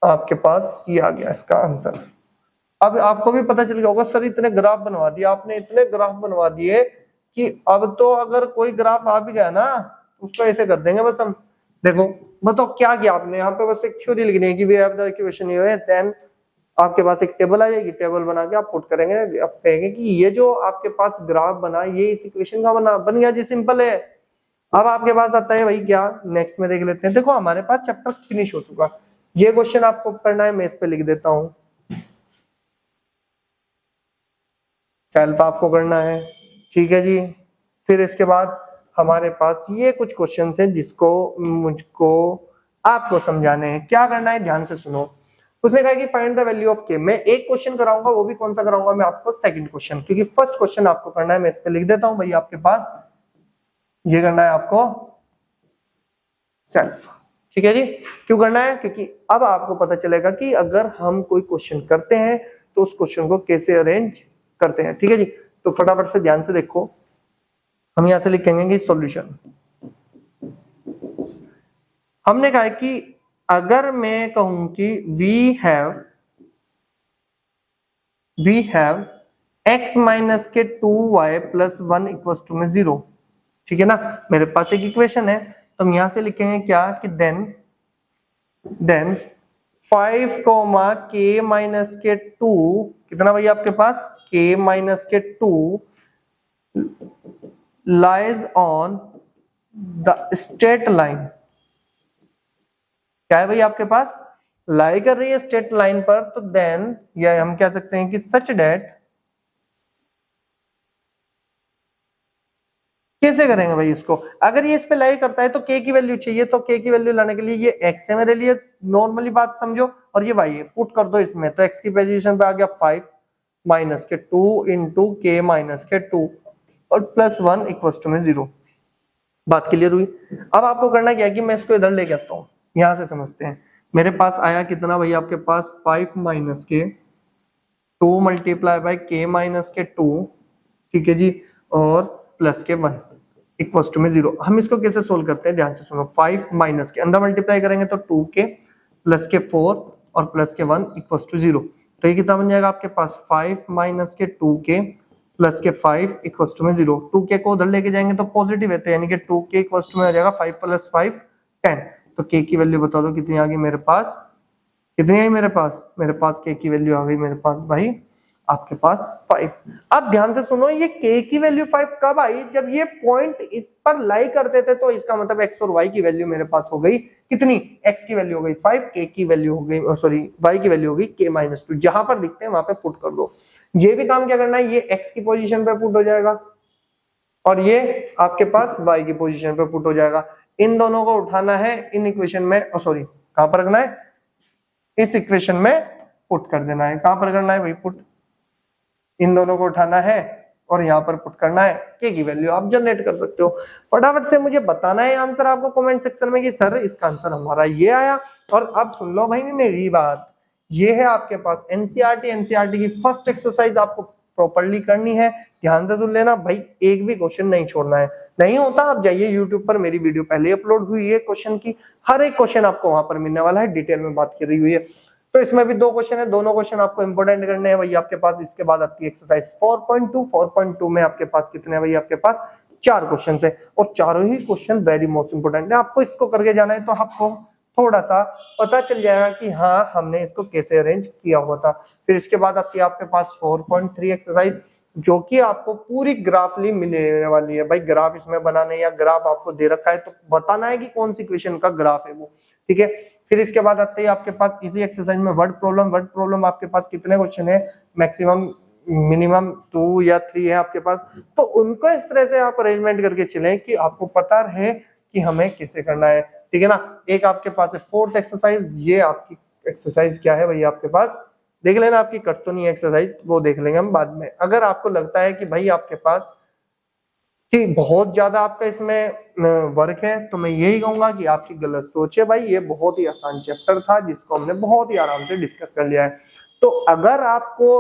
आपके पास ये आ गया इसका आंसर। अब आपको भी पता चल गया होगा सर इतने ग्राफ बनवा दिए आपने, इतने ग्राफ बनवा दिए कि अब तो अगर कोई ग्राफ आ भी गया ना उसको ऐसे कर देंगे बस हम। देखो बताओ क्या किया आपने, यहाँ पे बस एक थ्योरी लिखनी है कि वी हैव द इक्वेशन ये, देन आपके पास एक टेबल आ जाएगी, टेबल बना के आप पुट करेंगे, आप कहेंगे कि ये जो आपके पास ग्राफ बना ये इस इक्वेशन का बन गया जी, सिंपल है। अब आपके पास आता है भाई क्या, नेक्स्ट में देख लेते हैं। देखो हमारे पास चैप्टर फिनिश हो चुका, ये क्वेश्चन आपको करना है, मैं इस पे लिख देता हूं, सेल्फ आपको करना है, ठीक है जी। फिर इसके बाद हमारे पास ये कुछ क्वेश्चन है जिसको मुझको आपको समझाने हैं। क्या करना है ध्यान से सुनो। उसने कहा कि फाइंड द वैल्यू ऑफ के। मैं एक क्वेश्चन कराऊंगा, वो भी कौन सा कराऊंगा मैं आपको, सेकंड क्वेश्चन, क्योंकि फर्स्ट क्वेश्चन आपको करना है। मैं इस पे लिख देता हूं भाई आपके पास, ये करना है आपको सेल्फ, ठीक है जी। क्यों करना है, क्योंकि अब आपको पता चलेगा कि अगर हम कोई क्वेश्चन करते हैं तो उस क्वेश्चन को कैसे अरेंज करते हैं, ठीक है जी। तो फटाफट से ध्यान से देखो, हम यहां से लिखेंगे कि सॉल्यूशन। हमने कहा कि अगर मैं कहूं कि वी हैव x माइनस के 2y प्लस 1 इक्वल्स टू में 0, ठीक है ना। मेरे पास एक इक्वेशन है, तो हम यहां से लिखेंगे क्या कि देन 5 कोमा k माइनस के 2, कितना भाई आपके पास k माइनस के 2 lies on the straight line. क्या है भाई आपके पास, लाई कर रही है स्ट्रेट लाइन पर, तो देन या हम कह सकते हैं कि सच डेट, कैसे करेंगे भाई इसको, अगर ये इस पे लाई करता है तो k की वैल्यू चाहिए, तो k की वैल्यू लाने के लिए ये x है मेरे लिए, नॉर्मली बात समझो, और ये y है, पुट कर दो इसमें, तो x की पोजीशन पे आ गया 5 माइनस के 2 इंटू k माइनस के 2 और प्लस 1 इक्वल्स टू में 0। बात क्लियर हुई। अब आपको करना क्या है कि मैं इसको इधर लेके आता हूं, यहां से समझते हैं। मेरे पास आया कितना भाई आपके पास 5 माइनस के 2 मल्टीप्लाई बाय k माइनस के 2, ठीक है जी, और प्लस के 1 इक्वल्स टू में 0। हम इसको कैसे सोल्व करते हैं ध्यान से सुनो। 5 माइनस के अंदर मल्टीप्लाई करेंगे तो 2k प्लस के 4 और प्लस के 1 इक्वल्स टू 0। तो ये कितना बन जाएगा आपके पास 5 माइनस के 2k प्लस के 5 इक्वल्स टू में 0। 2k को उधर लेके जाएंगे तो पॉजिटिव है, तो यानी कि 2k इक्वल्स टू में आ जाएगा 5 प्लस 5 10। तो k की वैल्यू बता दो कितनी आ गई मेरे पास, कितनी आई मेरे पास k की वैल्यू आ गई मेरे पास भाई आपके पास 5। अब ध्यान से सुनो, ये k की वैल्यू 5 कब आई, जब ये पॉइंट इस पर लाई करते थे, तो इसका मतलब x और y की वैल्यू मेरे पास हो गई कितनी, x की वैल्यू हो गई 5, k की वैल्यू हो गई, सॉरी y की वैल्यू हो गई k-2। जहां पर दिखते हैं वहां पे पुट कर दो। ये भी काम क्या करना है, ये x की पोजीशन पे पुट हो जाएगा और ये आपके पास y की पोजीशन पे पुट हो जाएगा। इन दोनों को उठाना है इन इक्वेशन में, सॉरी कहां पर रखना है, इस इक्वेशन में पुट कर देना है। कहां पर करना है भाई पुट, इन दोनों को उठाना है और यहाँ पर पुट करना है, k की वैल्यू आप जनरेट कर सकते हो। फटाफट से मुझे बताना है आंसर आपको कमेंट सेक्शन में कि सर इसका आंसर हमारा ये आया। और अब सुन लो भाई मेरी बात, ये है आपके पास एनसीईआरटी की फर्स्ट एक्सरसाइज, आपको प्रॉपर्ली करनी है, ध्यान से सुन लेना भाई, एक भी क्वेश्चन नहीं छोड़ना है। नहीं होता आप जाइए यूट्यूब पर, मेरी वीडियो पहले अपलोड हुई है क्वेश्चन की, हर एक क्वेश्चन आपको वहां पर मिलने वाला है, डिटेल में बात करी हुई है। तो इसमें भी 2 क्वेश्चन है, दोनों क्वेश्चन आपको इंपोर्टेंट करने हैं भाई आपके पास। इसके बाद आती है एक्सरसाइज 4.2 में आपके पास कितने हैं भाई आपके पास 4 क्वेश्चन है, और चारों ही क्वेश्चन वेरी मोस्ट इंपोर्टेंट है। आपको इसको करके जाना है तो आपको थोड़ा सा पता चल जाएगा कि हाँ हमने इसको कैसे अरेंज किया हुआ था। फिर इसके बाद आती है आपके पास 4.3 एक्सरसाइज, जो कि आपको पूरी ग्राफली मिलने वाली है भाई। ग्राफ इसमें बनाने, या ग्राफ आपको दे रखा है तो बताना है कि कौन सी इक्वेशन का ग्राफ है वो, ठीक है। फिर इसके बाद आते हैं आपके पास इसी एक्सरसाइज में वर्ड प्रॉब्लम आपके पास कितने क्वेश्चन है, मैक्सिमम मिनिमम 2 या 3 है आपके पास, तो उनको इस तरह से आप अरेंजमेंट करके चलें कि आपको पता रहे कि हमें कैसे करना है, ठीक है ना। एक आपके पास है 4th एक्सरसाइज, ये आपकी एक्सरसाइज क्या है भाई आपके पास देख लेना, आपकी कट तो नहीं है एक्सरसाइज, वो देख लेंगे हम बाद में। अगर आपको लगता है कि भाई आपके पास कि बहुत ज्यादा आपका इसमें वर्क है, तो मैं यही कहूंगा कि आपकी गलत सोच है भाई, ये बहुत ही आसान चैप्टर था जिसको हमने बहुत ही आराम से डिस्कस कर लिया है। तो अगर आपको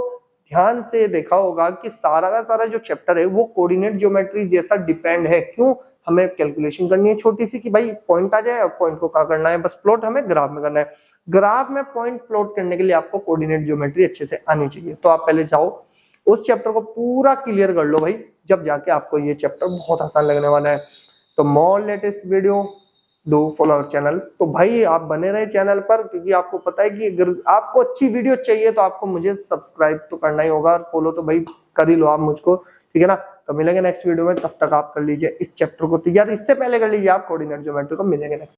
ध्यान से देखा होगा कि सारा का सारा जो चैप्टर है वो कोऑर्डिनेट ज्योमेट्री जैसा डिपेंड है। क्यों? हमें कैलकुलेशन करनी है छोटी सी कि भाई पॉइंट आ जाए, पॉइंट को क्या करना है, बस प्लॉट हमें ग्राफ में करना है। ग्राफ में पॉइंट प्लॉट करने के लिए आपको कोऑर्डिनेट ज्योमेट्री अच्छे से आनी चाहिए। तो आप पहले जाओ उस चैप्टर को पूरा क्लियर कर लो भाई, जब जाके आपको ये चैप्टर बहुत आसान लगने वाला है। तो more latest video do follow our channel. तो भाई आप बने रहे चैनल पर, क्योंकि आपको पता है कि अगर आपको अच्छी वीडियो चाहिए तो आपको मुझे सब्सक्राइब तो करना ही होगा, और फॉलो तो भाई कर ही लो आप मुझको, ठीक है ना। तो मिलेंगे नेक्स्ट वीडियो में, तब तक आप कर लीजिए इस चैप्टर को तैयार, इससे पहले कर लीजिए आप कोऑर्डिनेट ज्योमेट्री को। मिलेंगे नेक्स्ट।